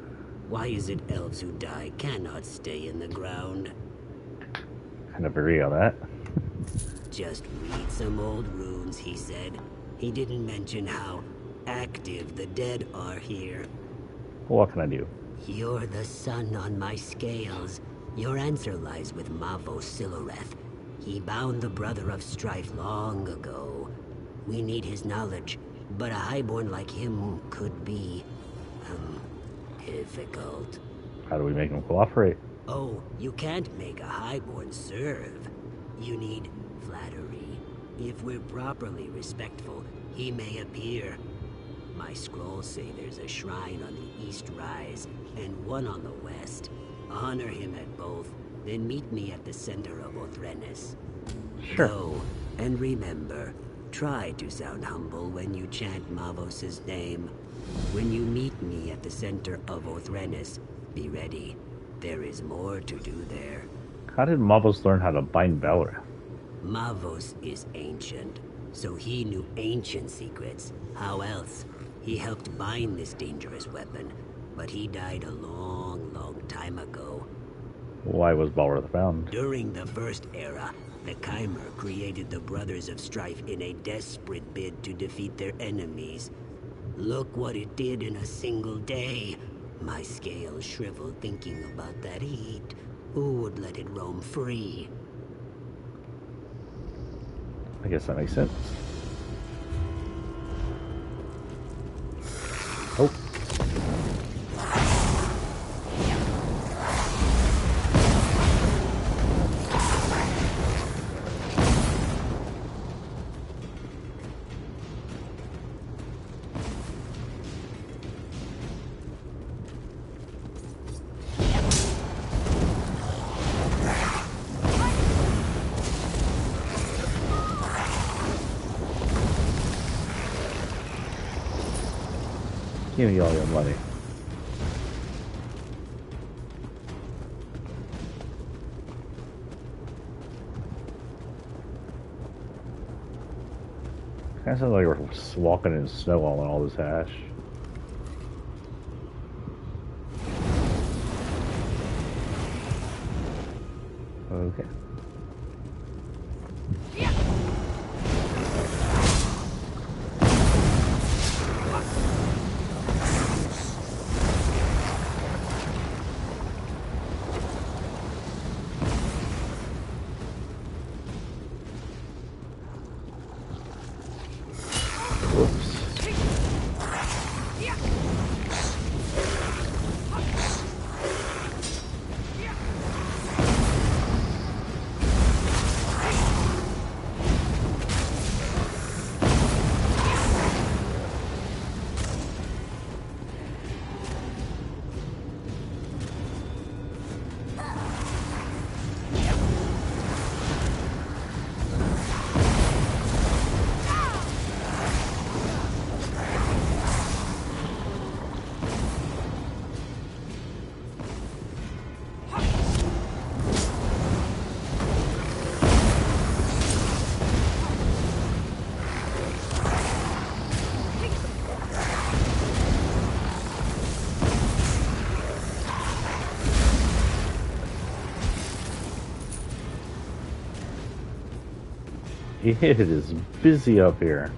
Speaker 11: Why is it elves who die cannot stay in the ground?
Speaker 1: Kind of agree on that.
Speaker 11: Just read some old runes, he said. He didn't mention how active the dead are here.
Speaker 1: What can I do?
Speaker 11: You're the sun on my scales. Your answer lies with Mavo Siloreth. He bound the Brother of Strife long ago. We need his knowledge, but a highborn like him could be, difficult.
Speaker 1: How do we make him cooperate?
Speaker 11: Oh, you can't make a highborn serve. You need flattery. If we're properly respectful, he may appear. My scrolls say there's a shrine on the East Rise and one on the West. Honor him at both, Then meet me at the center of Othrenes.
Speaker 1: Sure.
Speaker 11: Go, and remember, try to sound humble when you chant Mavos' name. When you meet me at the center of Othrenes, be ready. There is more to do there.
Speaker 1: How did Mavos learn how to bind Balor?
Speaker 11: Mavos is ancient, so he knew ancient secrets. How else? He helped bind this dangerous weapon, but he died a long, long time ago.
Speaker 1: Why was Balor found?
Speaker 11: During the First Era, the Chimer created the Brothers of Strife in a desperate bid to defeat their enemies. Look what it did in a single day. My scales shriveled thinking about that heat. Who would let it roam free?
Speaker 1: I guess that makes sense. Oh. Give me all your money. Kind of sounds like we're walking in snow on all this hash. Okay. It is busy up here.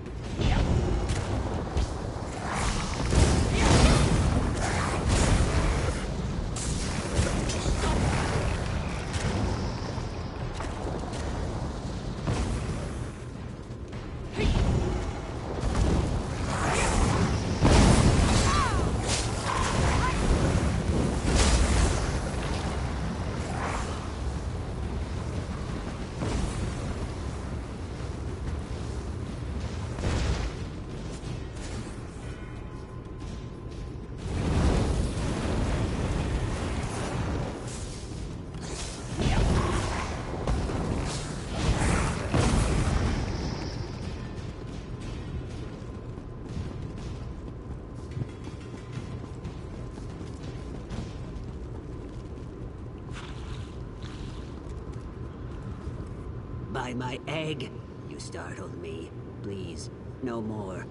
Speaker 11: By my egg, you startled me. Please, no more.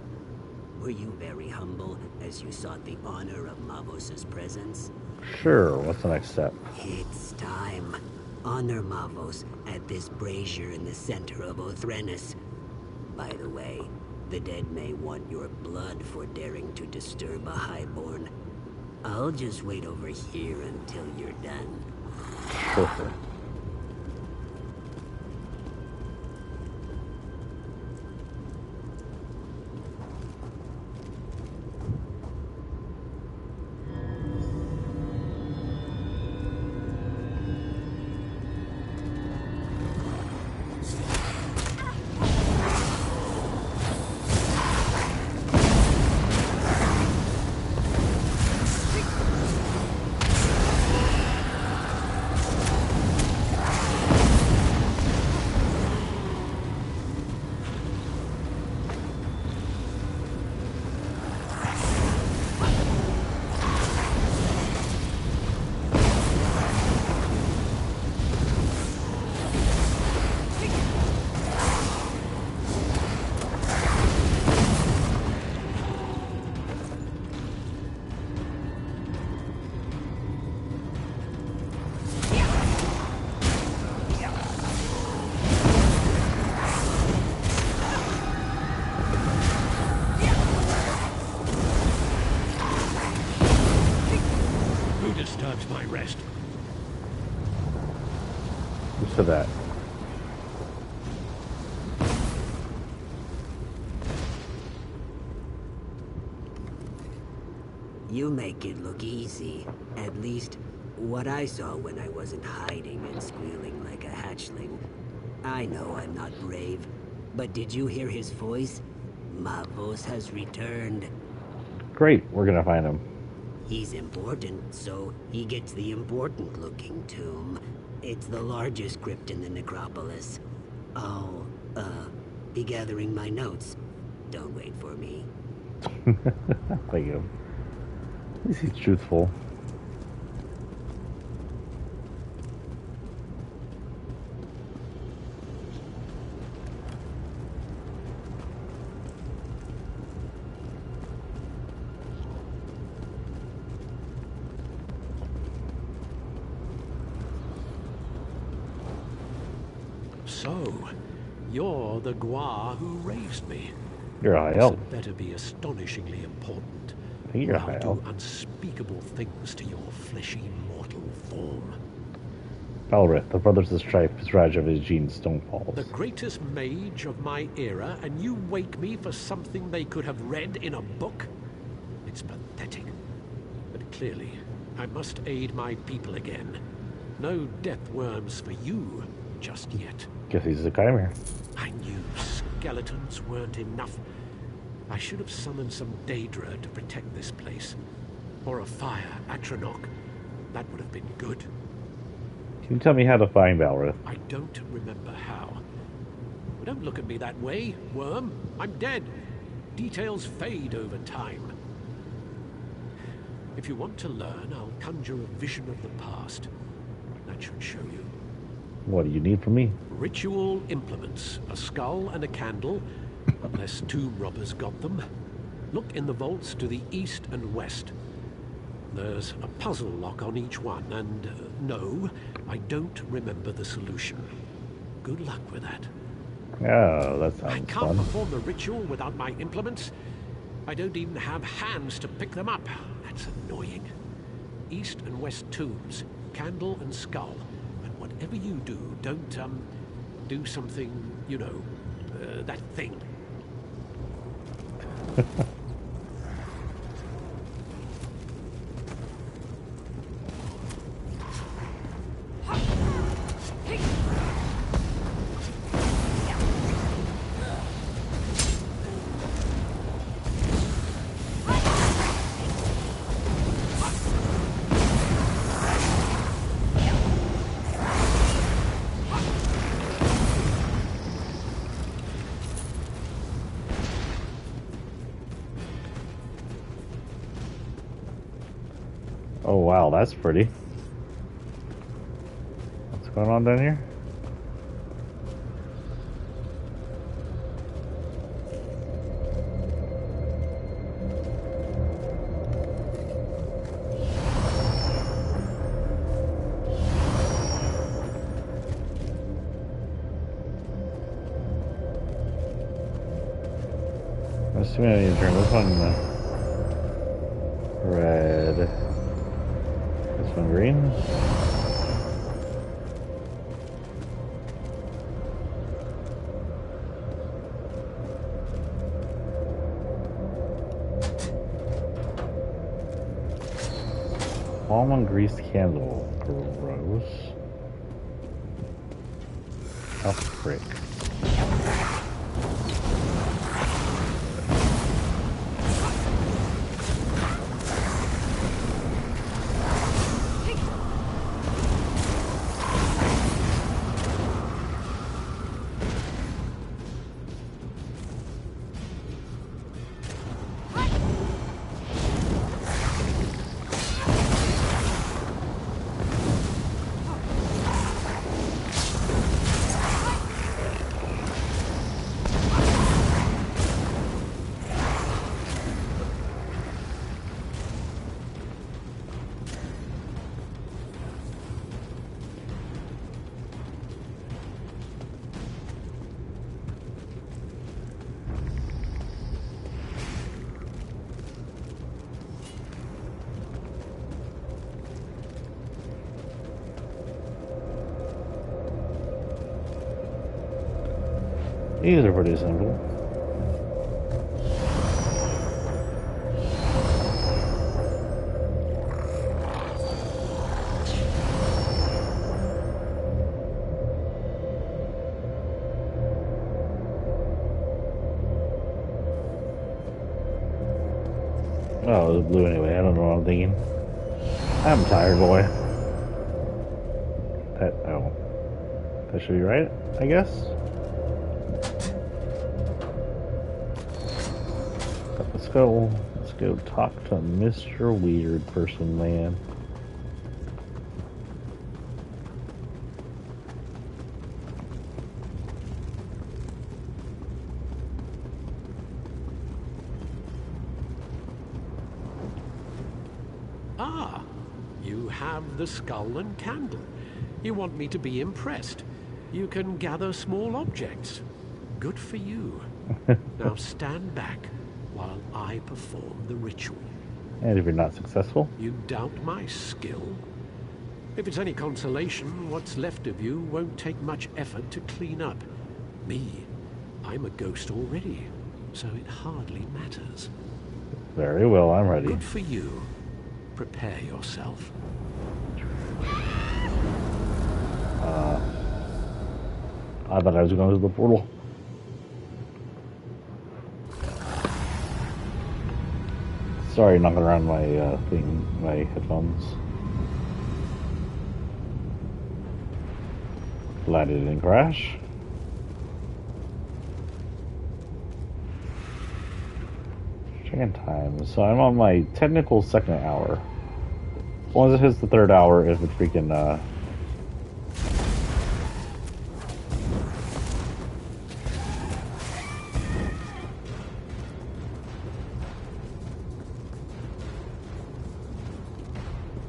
Speaker 11: Were you very humble as you sought the honor of Mavos' presence?
Speaker 1: Sure, what's the next step?
Speaker 11: It's time. Honor Mavos at this brazier in the center of Othrenes. By the way, the dead may want your blood for daring to disturb a highborn. I'll just wait over here until you're done.
Speaker 1: Sure. Who said that?
Speaker 11: You make it look easy. At least, what I saw when I wasn't hiding and squealing like a hatchling. I know I'm not brave, but did you hear his voice? Mavos has returned.
Speaker 1: Great, we're gonna find him.
Speaker 11: He's important, so he gets the important-looking tomb. It's the largest crypt in the necropolis. I'll, be gathering my notes. Don't wait for me.
Speaker 1: Thank you. At least he's truthful.
Speaker 13: So, you're the Gua who raised me.
Speaker 1: You're a high
Speaker 13: This
Speaker 1: elf.
Speaker 13: had better be astonishingly important.
Speaker 1: I think you're a
Speaker 13: I'll
Speaker 1: high
Speaker 13: do
Speaker 1: elf.
Speaker 13: unspeakable things to your fleshy mortal form.
Speaker 1: Balrith, the brothers of strife, Raj of his gene Stonefalls.
Speaker 13: The greatest mage of my era, and you wake me for something they could have read in a book? It's pathetic. But clearly, I must aid my people again. No death worms for you just yet.
Speaker 1: Guess he's a chimera.
Speaker 13: I knew skeletons weren't enough. I should have summoned some Daedra to protect this place. Or a fire Atronach. That would have been good.
Speaker 1: Can you tell me how to find Balrith?
Speaker 13: I don't remember how. But don't look at me that way, worm. I'm dead. Details fade over time. If you want to learn, I'll conjure a vision of the past. That should show you.
Speaker 1: What do you need from me?
Speaker 13: Ritual implements. A skull and a candle, unless tomb robbers got them. Look in the vaults to the east and west. There's a puzzle lock on each one, and no, I don't remember the solution. Good luck with that.
Speaker 1: Oh, that
Speaker 13: I
Speaker 1: sounds
Speaker 13: can't
Speaker 1: fun.
Speaker 13: perform the ritual without my implements. I don't even have hands to pick them up. That's annoying. East and west tombs, candle and skull. And whatever you do, don't, do something, you know, that thing.
Speaker 1: Oh wow, that's pretty. What's going on down here? I'm assuming I need to turn this one red. This one green. Almond greased candle. Gross. Oh, frick. These are pretty simple. Oh, it was blue anyway. I don't know what I'm thinking. I'm tired, boy. That should be right, I guess. Let's go talk to Mr. Weird Person Man.
Speaker 13: Ah, you have the skull and candle. You want me to be impressed. You can gather small objects. Good for you. Now stand back while I perform the ritual.
Speaker 1: And if you're not successful?
Speaker 13: You doubt my skill? If it's any consolation, what's left of you won't take much effort to clean up. Me, I'm a ghost already, so it hardly matters.
Speaker 1: Very well, I'm ready.
Speaker 13: Good for you. Prepare yourself.
Speaker 1: I thought I was going to the portal. Sorry, knocking around my my headphones. Glad it didn't crash. Checking time. So I'm on my technical second hour. Once it hits the third hour, if it freaking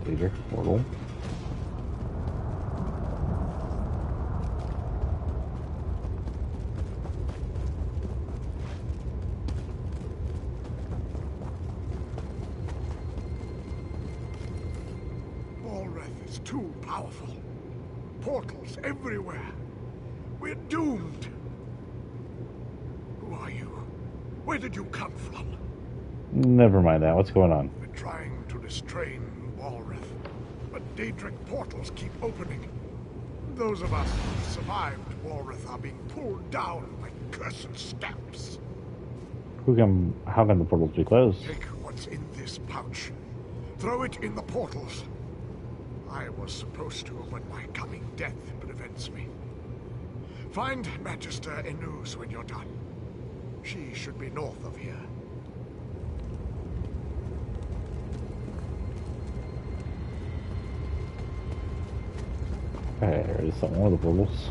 Speaker 1: later portal.
Speaker 7: Balreth is too powerful. Portals everywhere. We're doomed. Who are you? Where did you come from?
Speaker 1: Never mind that. What's going on?
Speaker 7: We're trying to restrain Balreth, but Daedric portals keep opening. Those of us who survived Balreth are being pulled down by cursed scamps.
Speaker 1: How can the portals be closed?
Speaker 7: Take what's in this pouch. Throw it in the portals. I was supposed to, but my coming death prevents me. Find Magister Enuz when you're done. She should be north of here.
Speaker 1: Okay, there is something with the portals.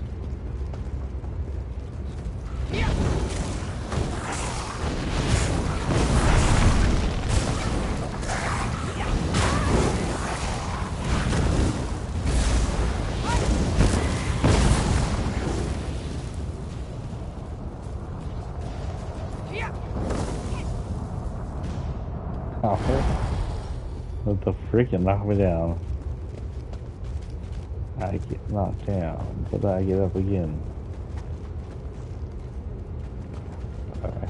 Speaker 1: What the freaking knock me down? I get knocked down, but I get up again. Okay.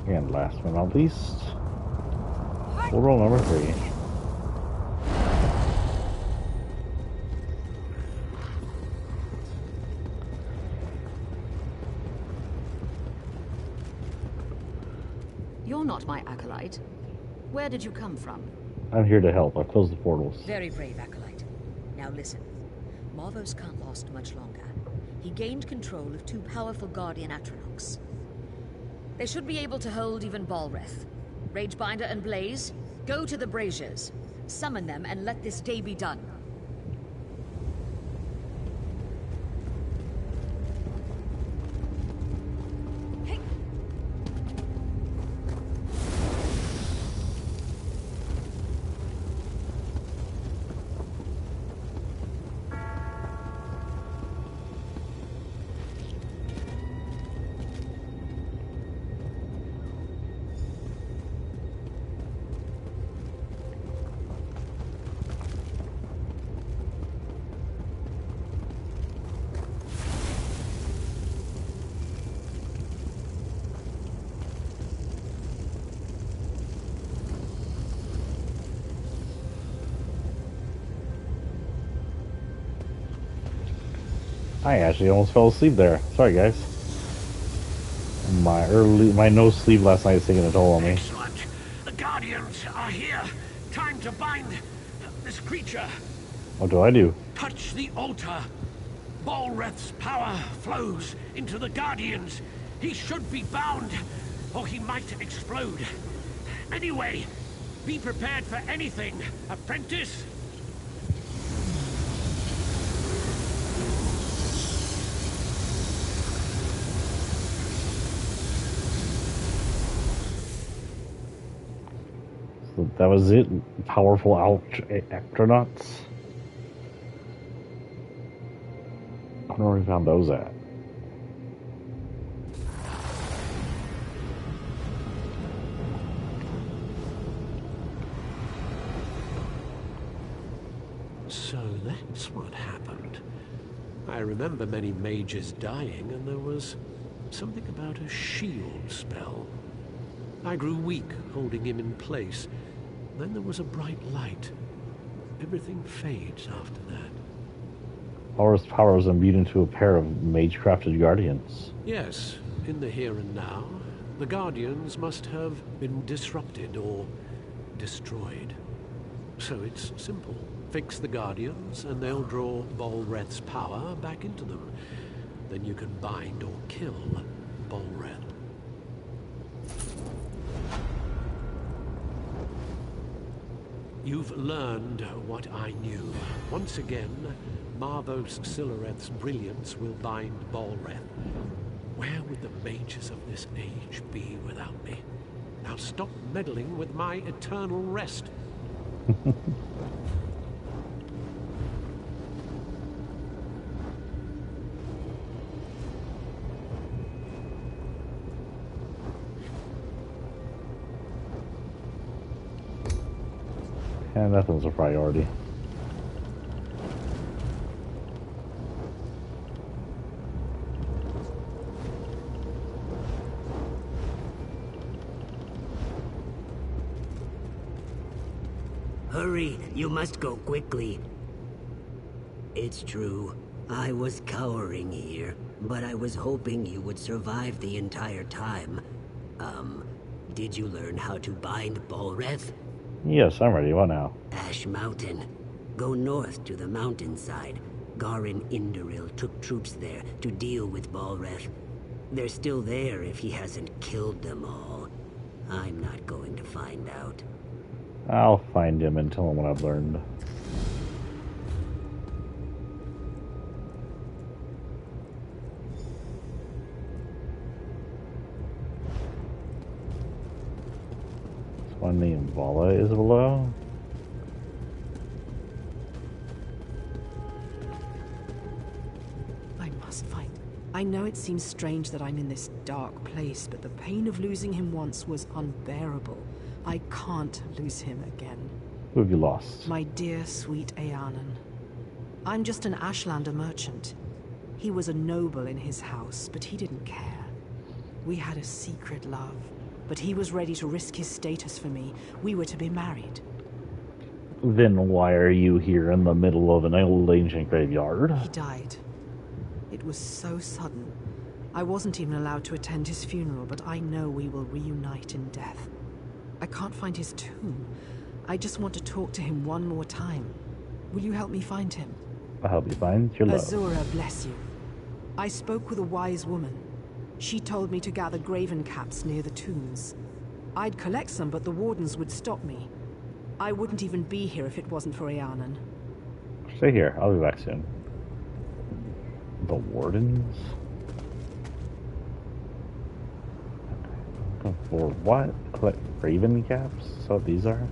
Speaker 1: And last but not least, portal number 3.
Speaker 14: not my acolyte. Where did you come from?
Speaker 1: I'm here to help. I closed the portals.
Speaker 15: Very brave acolyte. Now listen. Marvos can't last much longer. He gained control of 2 powerful Guardian Atronachs. They should be able to hold even Balreth. Ragebinder and Blaze, go to the braziers. Summon them and let this day be done.
Speaker 1: I actually almost fell asleep there. Sorry, guys. My no sleep last night is taking a toll on me.
Speaker 13: Excellent. The Guardians are here. Time to bind this creature.
Speaker 1: What do I do?
Speaker 13: Touch the altar. Balreth's power flows into the Guardians. He should be bound, or he might explode. Anyway, be prepared for anything, apprentice.
Speaker 1: So that was it? Powerful astronauts? I don't know where we found those at.
Speaker 13: So that's what happened. I remember many mages dying, and there was something about a shield spell. I grew weak, holding him in place. Then there was a bright light. Everything fades after that.
Speaker 1: Aura's power was imbued into a pair of mage-crafted guardians.
Speaker 13: Yes, in the here and now, the Guardians must have been disrupted or destroyed. So it's simple. Fix the Guardians, and they'll draw Balreth's power back into them. Then you can bind or kill Balreth. You've learned what I knew. Once again, Marvos Siloreth's brilliance will bind Balreth. Where would the mages of this age be without me? Now stop meddling with my eternal rest.
Speaker 1: And nothing's a priority.
Speaker 11: Hurry, you must go quickly. It's true. I was cowering here, but I was hoping you would survive the entire time. Did you learn how to bind Balreth?
Speaker 1: Yes, I'm ready. What now?
Speaker 11: Ash Mountain. Go north to the mountainside. Garin Indoril took troops there to deal with Balreth. They're still there if he hasn't killed them all. I'm not going to find out.
Speaker 1: I'll find him and tell him what I've learned. One named Vala is below.
Speaker 12: I must fight. I know it seems strange that I'm in this dark place, but the pain of losing him once was unbearable. I can't lose him again.
Speaker 1: Who have you lost?
Speaker 12: My dear, sweet Eanan. I'm just an Ashlander merchant. He was a noble in his house, but he didn't care. We had a secret love. But he was ready to risk his status for me. We were to be married.
Speaker 1: Then why are you here in the middle of an old ancient graveyard?
Speaker 12: He died. It was so sudden. I wasn't even allowed to attend his funeral, but I know we will reunite in death. I can't find his tomb. I just want to talk to him one more time. Will you help me find him?
Speaker 1: I'll help you find your love.
Speaker 12: Azura bless you. I spoke with a wise woman. She told me to gather graven caps near the tombs. I'd collect some, but the wardens would stop me. I wouldn't even be here if it wasn't for Eanan.
Speaker 1: Stay here. I'll be back soon. The wardens? For what? Collect graven caps? So what these are?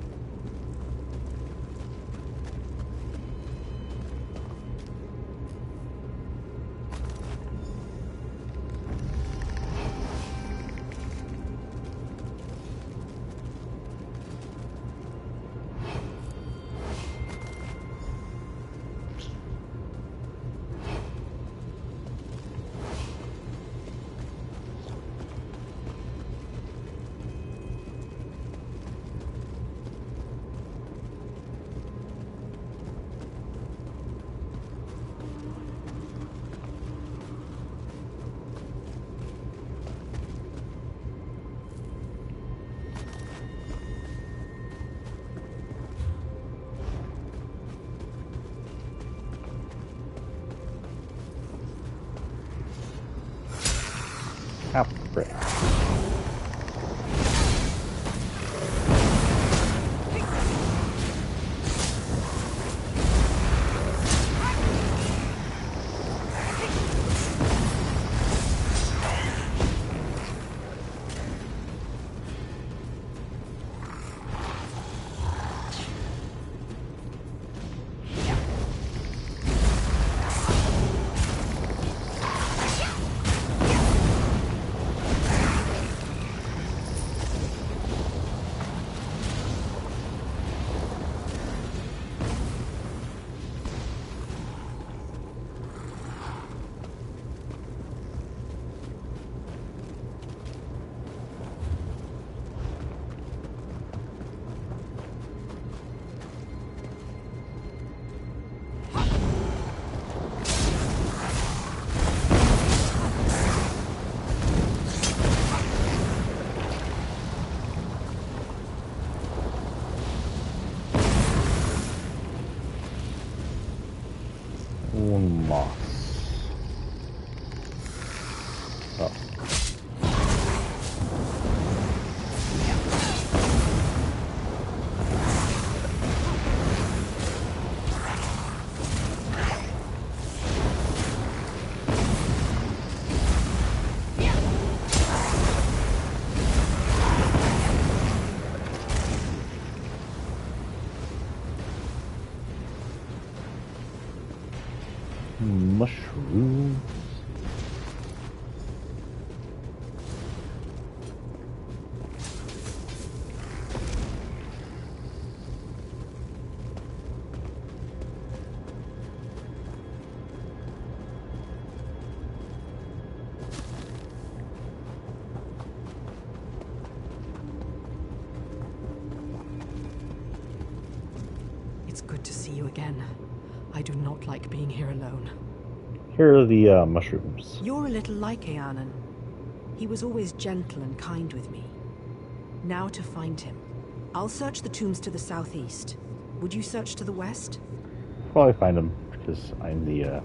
Speaker 1: Ah, frick. Moss. Oh. Mushrooms.
Speaker 12: It's good to see you again. I do not like being here alone.
Speaker 1: Here are the mushrooms.
Speaker 12: You're a little like Eanan. He was always gentle and kind with me. Now to find him. I'll search the tombs to the southeast. Would you search to the west?
Speaker 1: Probably find him, because I'm the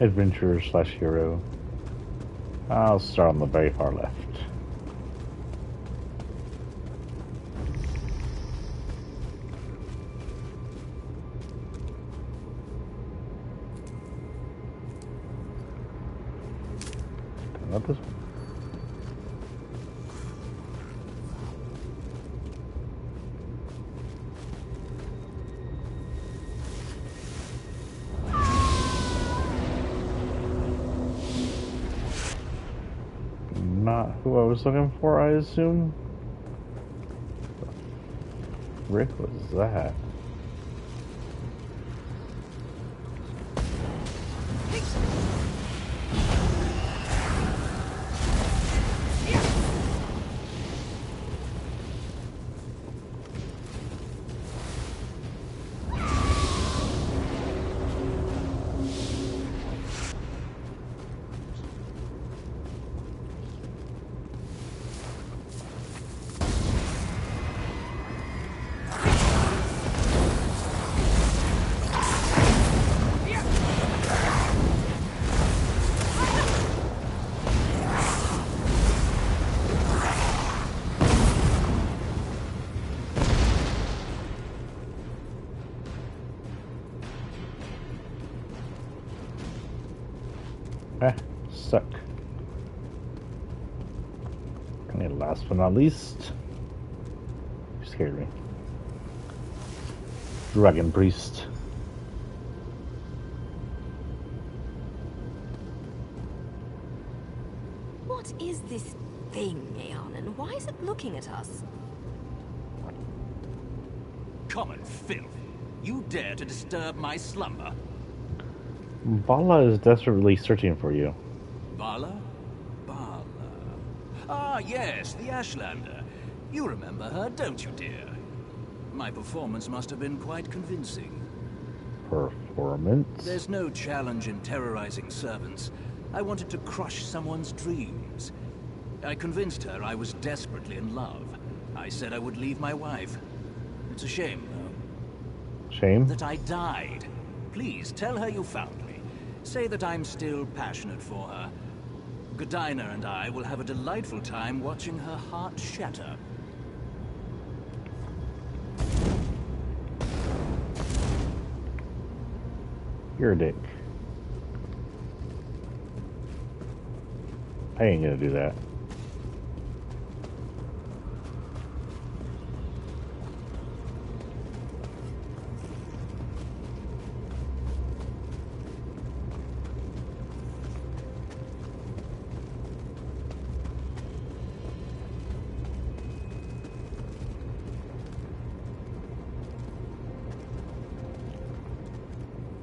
Speaker 1: adventurer slash hero. I'll start on the very far left. Not this one. Not who I was looking for, I assume. Rick, what is that? Ah, suck. And last but not least, you scared me. Dragon Priest.
Speaker 10: What is this thing, Aeon, and why is it looking at us?
Speaker 16: Common filth. You dare to disturb my slumber?
Speaker 1: Bala is desperately searching for you.
Speaker 16: Bala? Bala. Ah, yes, the Ashlander. You remember her, don't you, dear? My performance must have been quite convincing.
Speaker 1: Performance?
Speaker 16: There's no challenge in terrorizing servants. I wanted to crush someone's dreams. I convinced her I was desperately in love. I said I would leave my wife. It's a shame, though.
Speaker 1: Shame?
Speaker 16: That I died. Please, tell her you found me. Say that I'm still passionate for her. Godina and I will have a delightful time watching her heart shatter.
Speaker 1: You're a dick. I ain't gonna do that.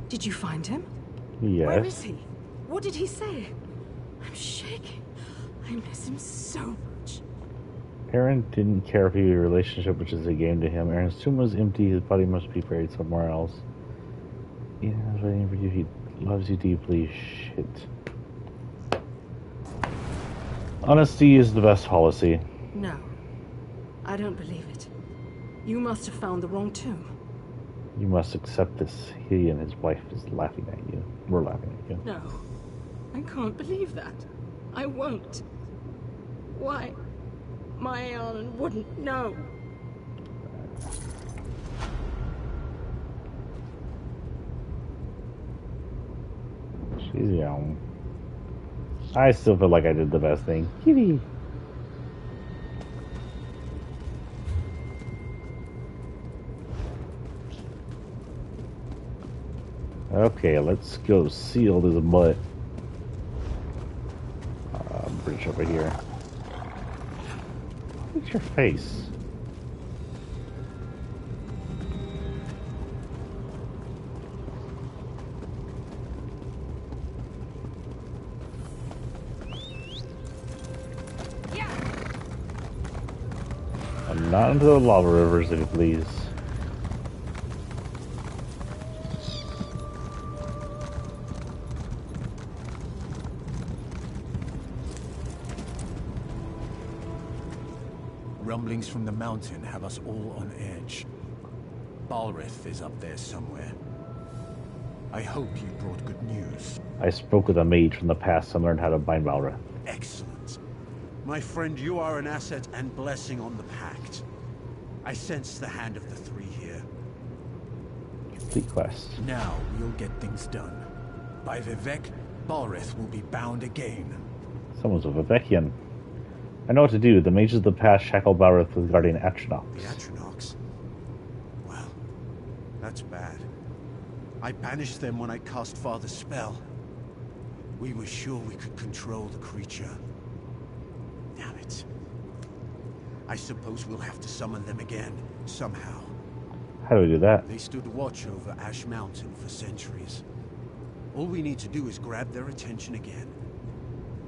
Speaker 12: Did you find him?
Speaker 1: Yes.
Speaker 12: Where is he? What did he say? I'm shaking. I miss him so much.
Speaker 1: Aaron didn't care for your relationship, which is a game to him. Aaron's tomb was empty. His body must be buried somewhere else. Ethan is waiting for you. He loves you deeply. Shit. Honesty is the best policy.
Speaker 12: No. I don't believe it. You must have found the wrong tomb.
Speaker 1: You must accept this. He and his wife is laughing at you. We're laughing at you.
Speaker 12: No. I can't believe that. I won't. Why? My Aeon wouldn't know.
Speaker 1: She's young. I still feel like I did the best thing. Kitty. Okay, let's go seal to the butt. Bridge over here. What's your face? I'm not into the lava rivers, if you please.
Speaker 9: Rumblings from the mountain have us all on edge. Balrith is up there somewhere. I hope you brought good news.
Speaker 1: I spoke with a mage from the past and learned how to bind Balrith.
Speaker 6: Excellent. My friend, you are an asset and blessing on the Pact. I sense the hand of the three here.
Speaker 1: Complete quest.
Speaker 9: Now we'll get things done. By Vivek, Balrith will be bound again.
Speaker 1: Someone's a Vivekian. I know what to do. The mages of the past shackled Balrith with guardian Atronach.
Speaker 6: The Atronachs? Well, that's bad. I banished them when I cast Father's spell. We were sure we could control the creature. Damn it. I suppose we'll have to summon them again, somehow.
Speaker 1: How do we do that?
Speaker 6: They stood watch over Ash Mountain for centuries. All we need to do is grab their attention again.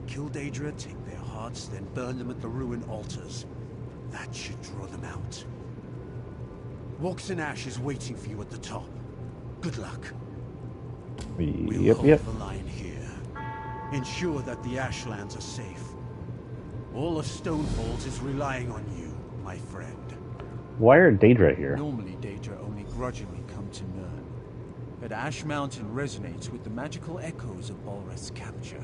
Speaker 6: Kill Daedra, take their hearts, then burn them at the ruined altars. That should draw them out. Walks in Ash is waiting for you at the top. Good luck. We'll hold the line here. Ensure that the Ashlands are safe. All of Stonefolds is relying on you, my friend.
Speaker 1: Why are Daedra here?
Speaker 9: Normally Daedra only grudgingly come to Nirn. But Ash Mountain resonates with the magical echoes of Balrith's capture.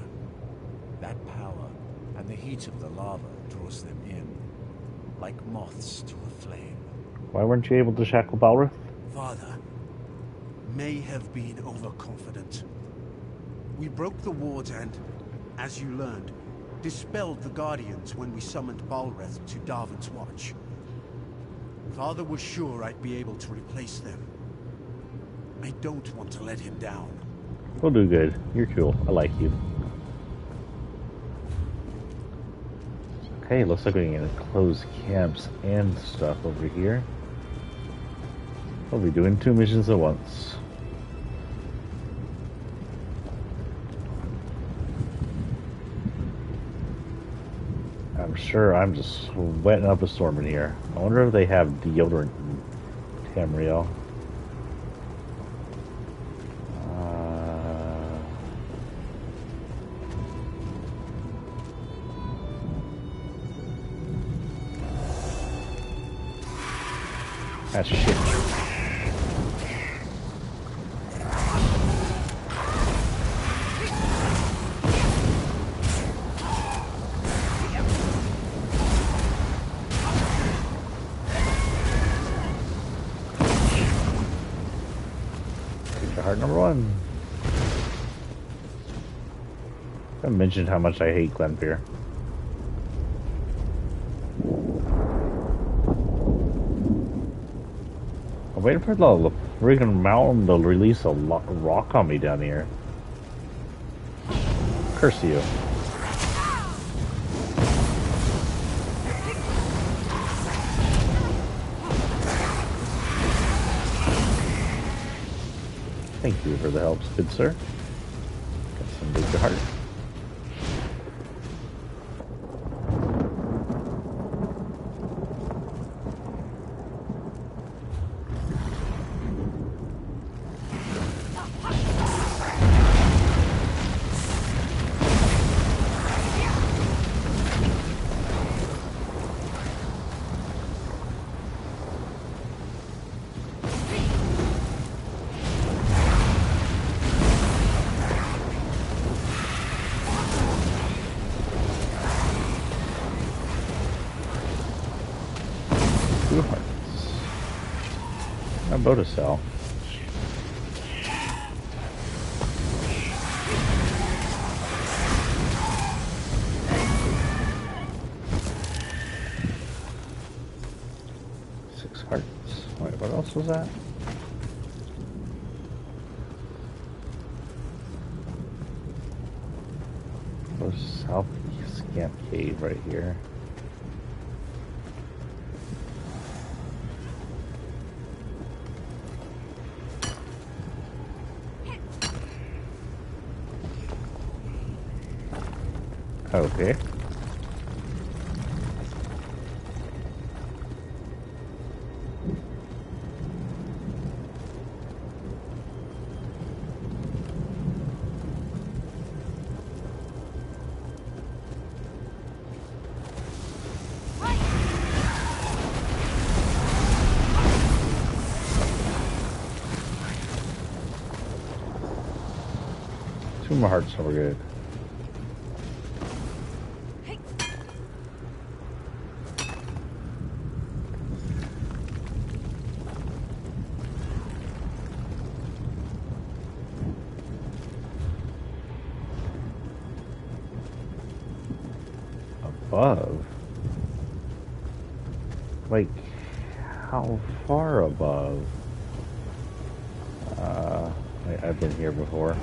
Speaker 9: That power and the heat of the lava draws them in, like moths to a flame.
Speaker 1: Why weren't you able to shackle Balrith?
Speaker 6: Father may have been overconfident. We broke the wards and, as you learned, dispelled the Guardians when we summoned Balreth to Darvin's Watch. Father was sure I'd be able to replace them. I don't want to let him down.
Speaker 1: We'll do good. You're cool. I like you. Okay, looks like we can close camps and stuff over here. We'll be doing 2 missions at once. I'm sure I'm just wetting up a storm in here. I wonder if they have deodorant in Tamriel. That's shit. Heart number 1. I mentioned how much I hate Glenfear. I'm waiting for the freaking mountain to release a rock on me down here. Curse you. Thank you for the help, good sir. Got some big heart. Bow to sell. Six hearts. Wait, what else was that? There's Southeast Camp Cave right here. Okay. Two more hearts, so we're good. Above? Like, how far above? I've been here before.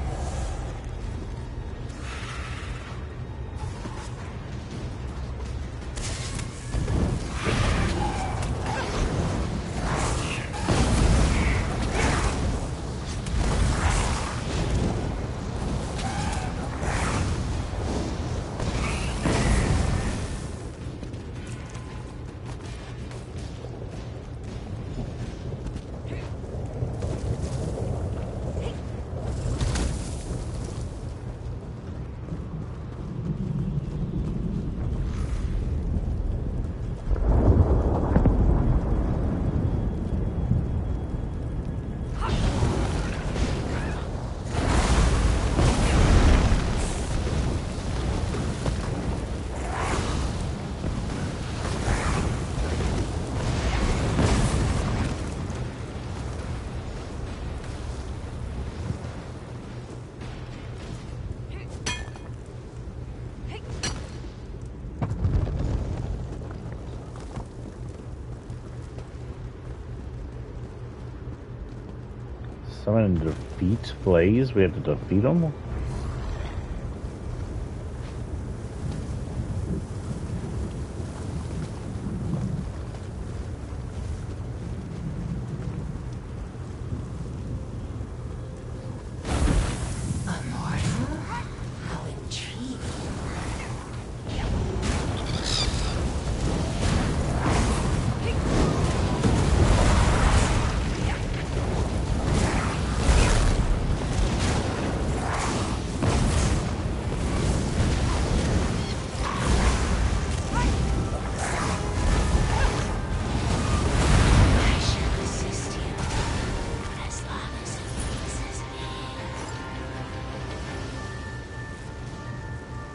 Speaker 1: Summon and defeat Blaze. We have to defeat him?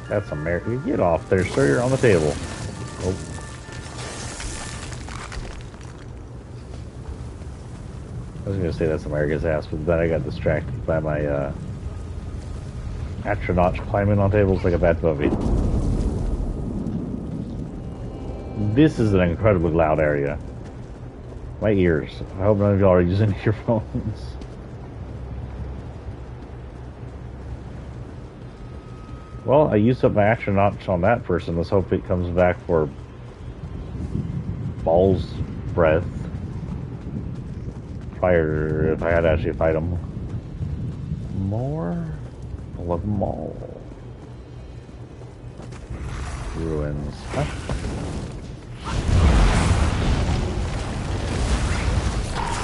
Speaker 1: That's America. Get off there, sir. You're on the table. Oh. I was going to say that's America's ass, but then I got distracted by my astronauts climbing on tables like a bad puppy. This is an incredibly loud area. My ears. I hope none of y'all are using earphones. Well, I used up my astronauts on that person. Let's hope it comes back for Ball's breath. Fire, if I had to actually fight him. More? I love them all. Ruins. Huh?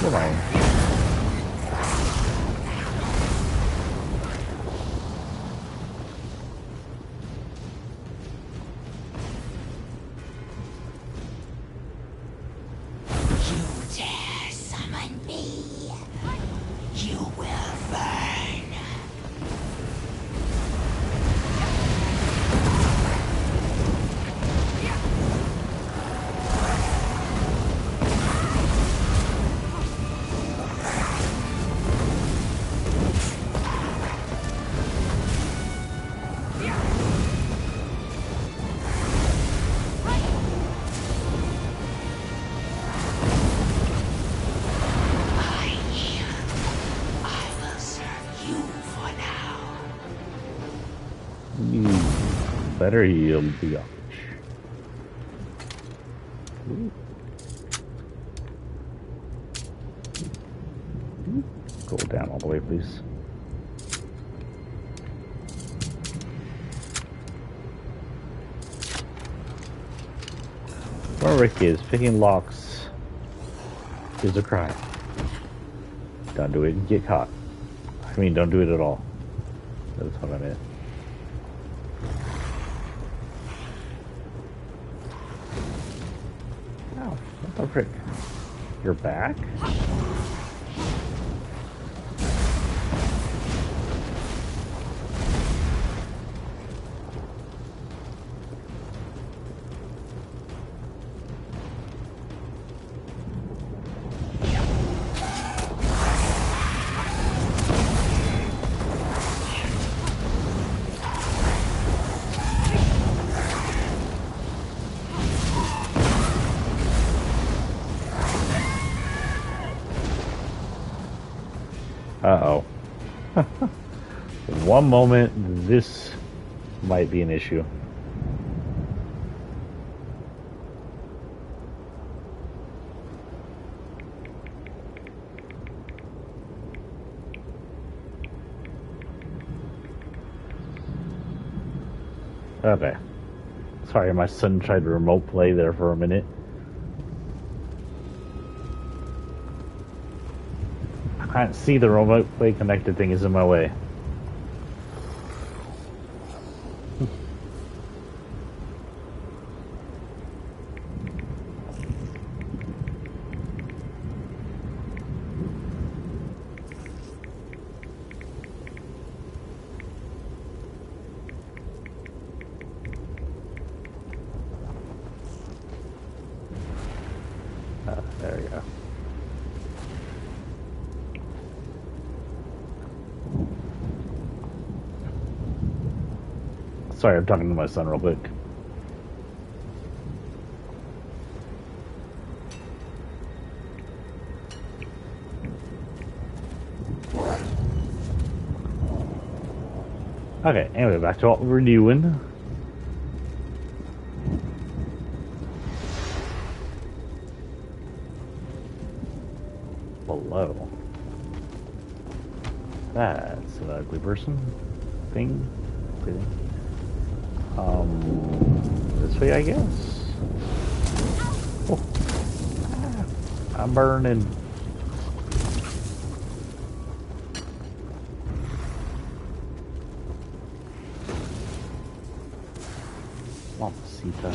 Speaker 1: Come on. Better yield the arch. Go down all the way, please. Where Rick is, picking locks is a crime. Don't do it and get caught. I mean, don't do it at all. That's what I meant. Oh, frick. You're back? Uh-oh. One moment, this might be an issue. Okay. Sorry, my son tried to remote play there for a minute. I can't see the remote play connected thing is in my way. There we go. Sorry, I'm talking to my son real quick. Okay, anyway, back to what we were doing. Below. That's an ugly person. Thing. This way, I guess. Oh. Ah, I'm burning. Mamacita.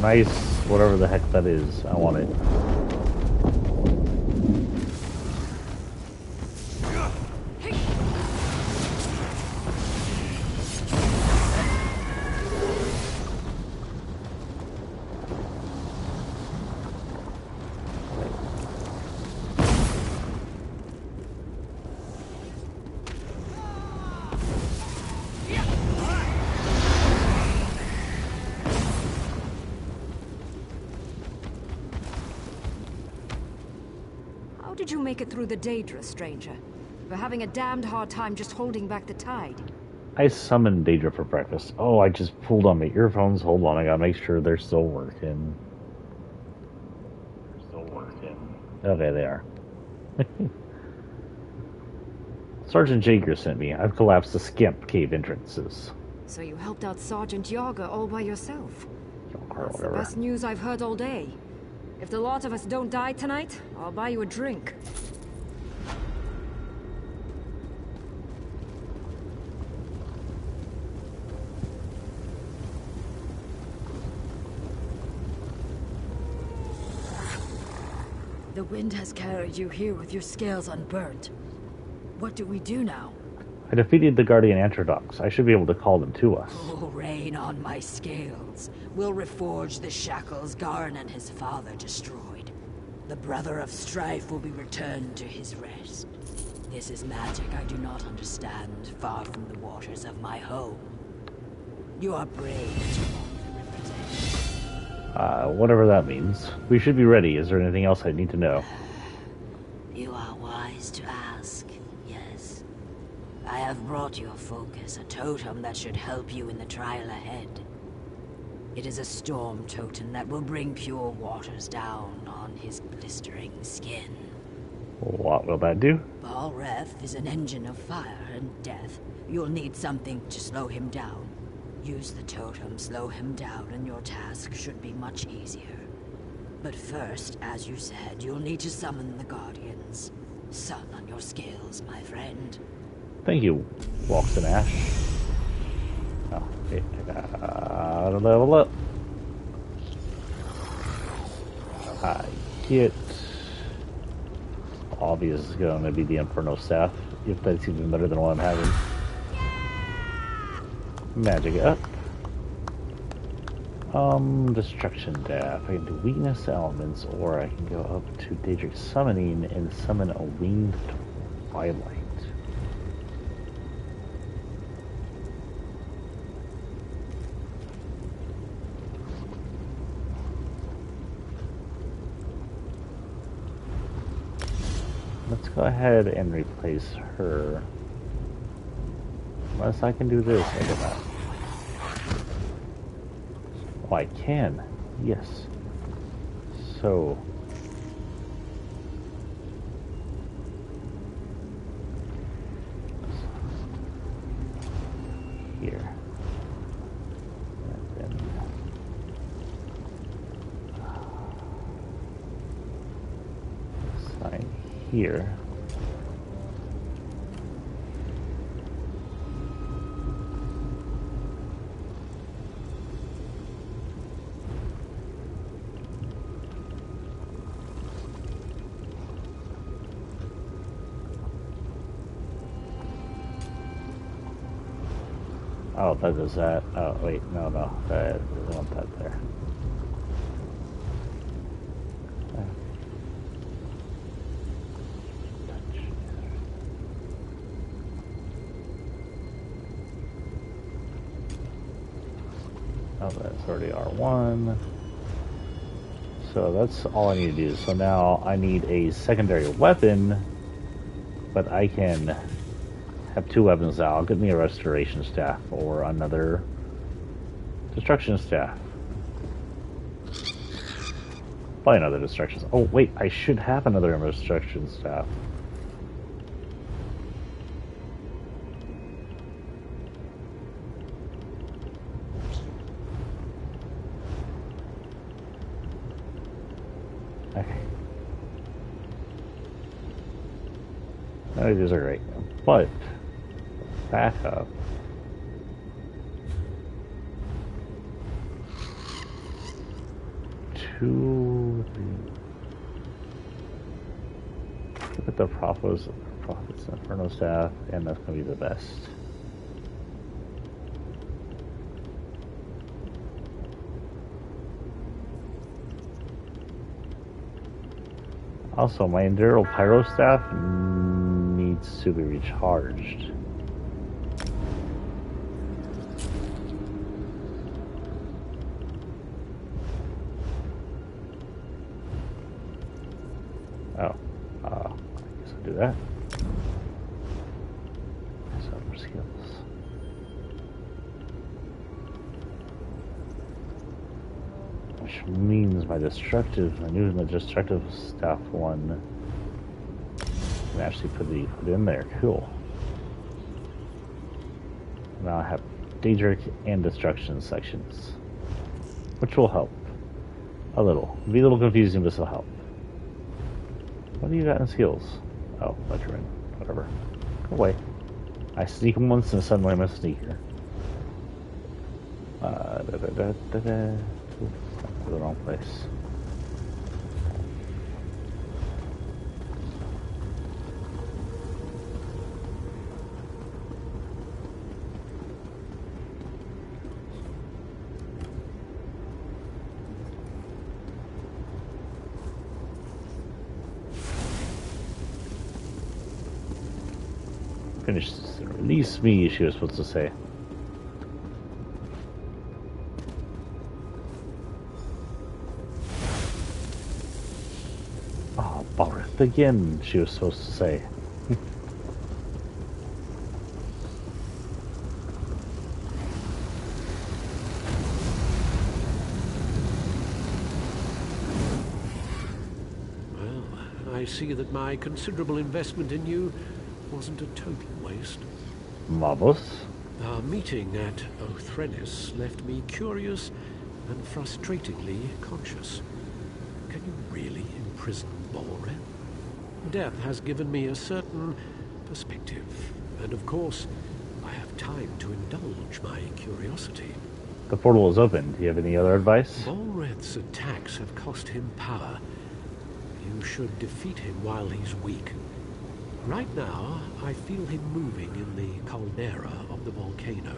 Speaker 1: Nice, whatever the heck that is. I want it.
Speaker 10: How did you make it through the Daedra, stranger? We're having a damned hard time just holding back the tide.
Speaker 1: I summoned Daedra for breakfast. Oh, I just pulled on my earphones. Hold on, I gotta make sure they're still working. Okay, they are. Sergeant Jaeger sent me. I've collapsed the Skimp cave entrances.
Speaker 10: So you helped out Sergeant Yager all by yourself? That's the
Speaker 1: whatever.
Speaker 10: best news I've heard all day. If the lot of us don't die tonight, I'll buy you a drink. The wind has carried you here with your scales unburnt. What do we do now?
Speaker 1: I defeated the Guardian Antrodox. I should be able to call them to us.
Speaker 15: Oh, rain on my scales. We'll reforge the shackles Garn and his father destroyed. The brother of strife will be returned to his rest. This is magic I do not understand, far from the waters of my home. You are brave to walk the river's edge.
Speaker 1: Whatever that means. We should be ready. Is there anything else I need to know?
Speaker 15: You are wise to ask, yes. I have brought your focus a totem that should help you in the trial ahead. It is a storm totem that will bring pure waters down on his blistering skin.
Speaker 1: What will that do?
Speaker 15: Balreth is an engine of fire and death. You'll need something to slow him down. Use the totem, slow him down, and your task should be much easier. But first, as you said, you'll need to summon the Guardians. Sun on your scales, my friend.
Speaker 1: Thank you, Walks in Ash. Oh, okay, I gotta level up. I get... Obvious is gonna be the Inferno Staff, if that's even better than what I'm having. Magic up. Destruction Staff. I can do weakness elements, or I can go up to Daedric Summoning and summon a Winged Twilight. Let's go ahead and replace her. Unless I can do this, I cannot. Oh, I can. Yes. So. Here. And then. Sign here. Oh, that does that. Oh, wait, no, that doesn't want that there. Oh, that's already R1. So that's all I need to do. So now I need a secondary weapon, but I can have two weapons now. I'll get me a restoration staff or another destruction staff. Probably another destruction. Oh wait, I should have another destruction staff. Okay. These are great, but back up. Look at the Prophets Inferno staff, and that's going to be the best. Also, my Enduro Pyro staff needs to be recharged. Oh, I guess I'll do that. More skills. Which means my new destructive staff one can actually put in there. Cool. Now I have Daedric and destruction sections, which will help a little. It'll be a little confusing, but this will help. What do you got in skills? Oh, veteran. Whatever. Go away. I sneak them once and suddenly I'm a sneaker. Ooh, to the wrong place. Finish this. Release me, she was supposed to say. Oh, Balrith again, she was supposed to say.
Speaker 13: Well, I see that my considerable investment in you wasn't a total waste.
Speaker 1: Marvelous.
Speaker 13: Our meeting at Othrenis left me curious and frustratingly conscious. Can you really imprison Balreth? Death has given me a certain perspective, and of course, I have time to indulge my curiosity.
Speaker 1: The portal is open. Do you have any other advice?
Speaker 13: Balreth's attacks have cost him power. You should defeat him while he's weak. Right now, I feel him moving in the caldera of the volcano,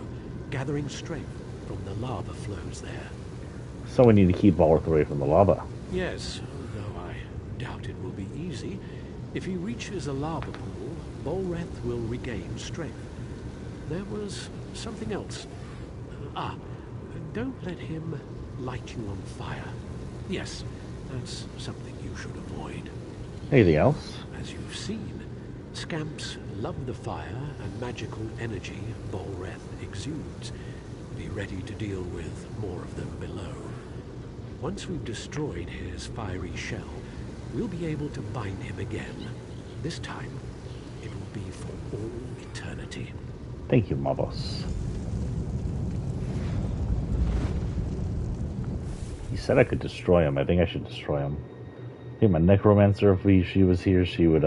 Speaker 13: gathering strength from the lava flows there.
Speaker 1: So we need to keep Balrith away from the lava.
Speaker 13: Yes, though I doubt it will be easy. If he reaches a lava pool, Balreth will regain strength. There was something else. Don't let him light you on fire. Yes, that's something you should avoid.
Speaker 1: Anything else?
Speaker 13: As you've seen, scamps love the fire and magical energy Balreth exudes. Be ready to deal with more of them below. Once we've destroyed his fiery shell, we'll be able to bind him again. This time, it will be for all eternity.
Speaker 1: Thank you, Mavos. He said I could destroy him. I think I should destroy him. I think my necromancer, if she was here, she would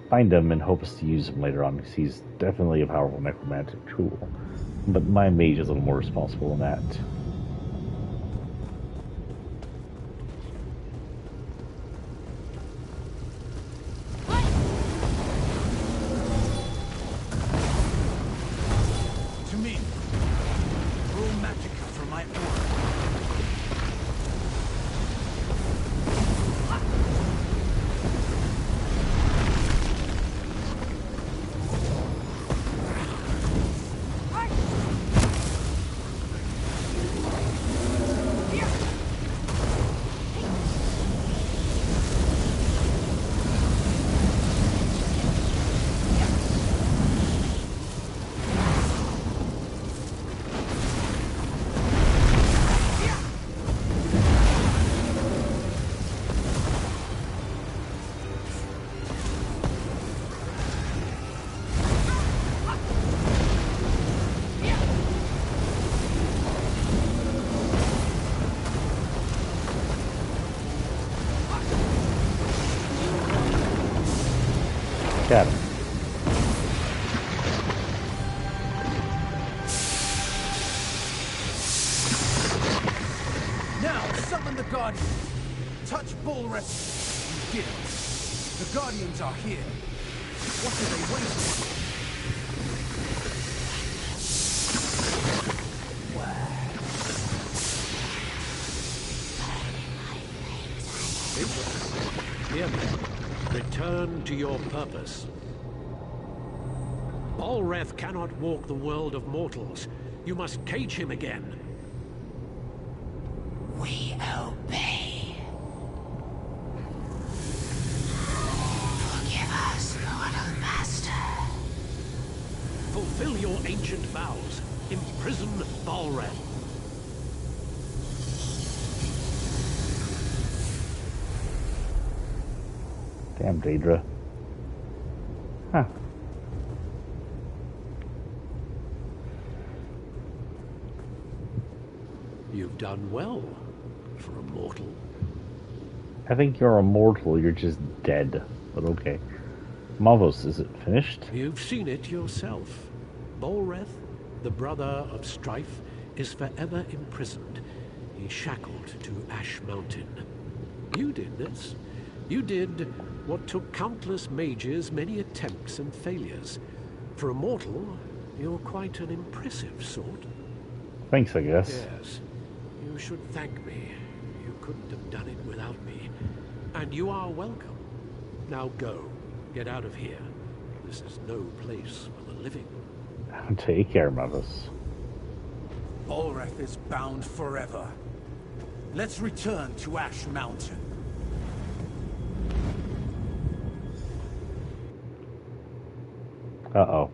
Speaker 1: find him and hope us to use him later on, because he's definitely a powerful necromantic tool. But my mage is a little more responsible than that.
Speaker 6: To me. Guardians! Touch Bullreth! You did it! The Guardians are here! What are they waiting for?
Speaker 13: Hear me. Return to your purpose. Bolreth cannot walk the world of mortals. You must cage him again.
Speaker 11: We obey. Forgive us, mortal master.
Speaker 13: Fulfill your ancient vows. Imprison Bolreth.
Speaker 1: Damn, Daedra. Huh.
Speaker 13: You've done well for a mortal.
Speaker 1: I think you're immortal, you're just dead. But okay. Mavos, is it finished?
Speaker 13: You've seen it yourself. Bolreth, the brother of strife, is forever imprisoned. He's shackled to Ash Mountain. You did this. You did what took countless mages many attempts and failures. For a mortal, you're quite an impressive sort.
Speaker 1: Thanks, I guess.
Speaker 13: Yes. You should thank me. You couldn't have done it without me. And you are welcome. Now go. Get out of here. This is no place for the living.
Speaker 1: Take care, Mavos.
Speaker 6: Bolreth is bound forever. Let's return to Ash Mountain.
Speaker 1: Uh-oh.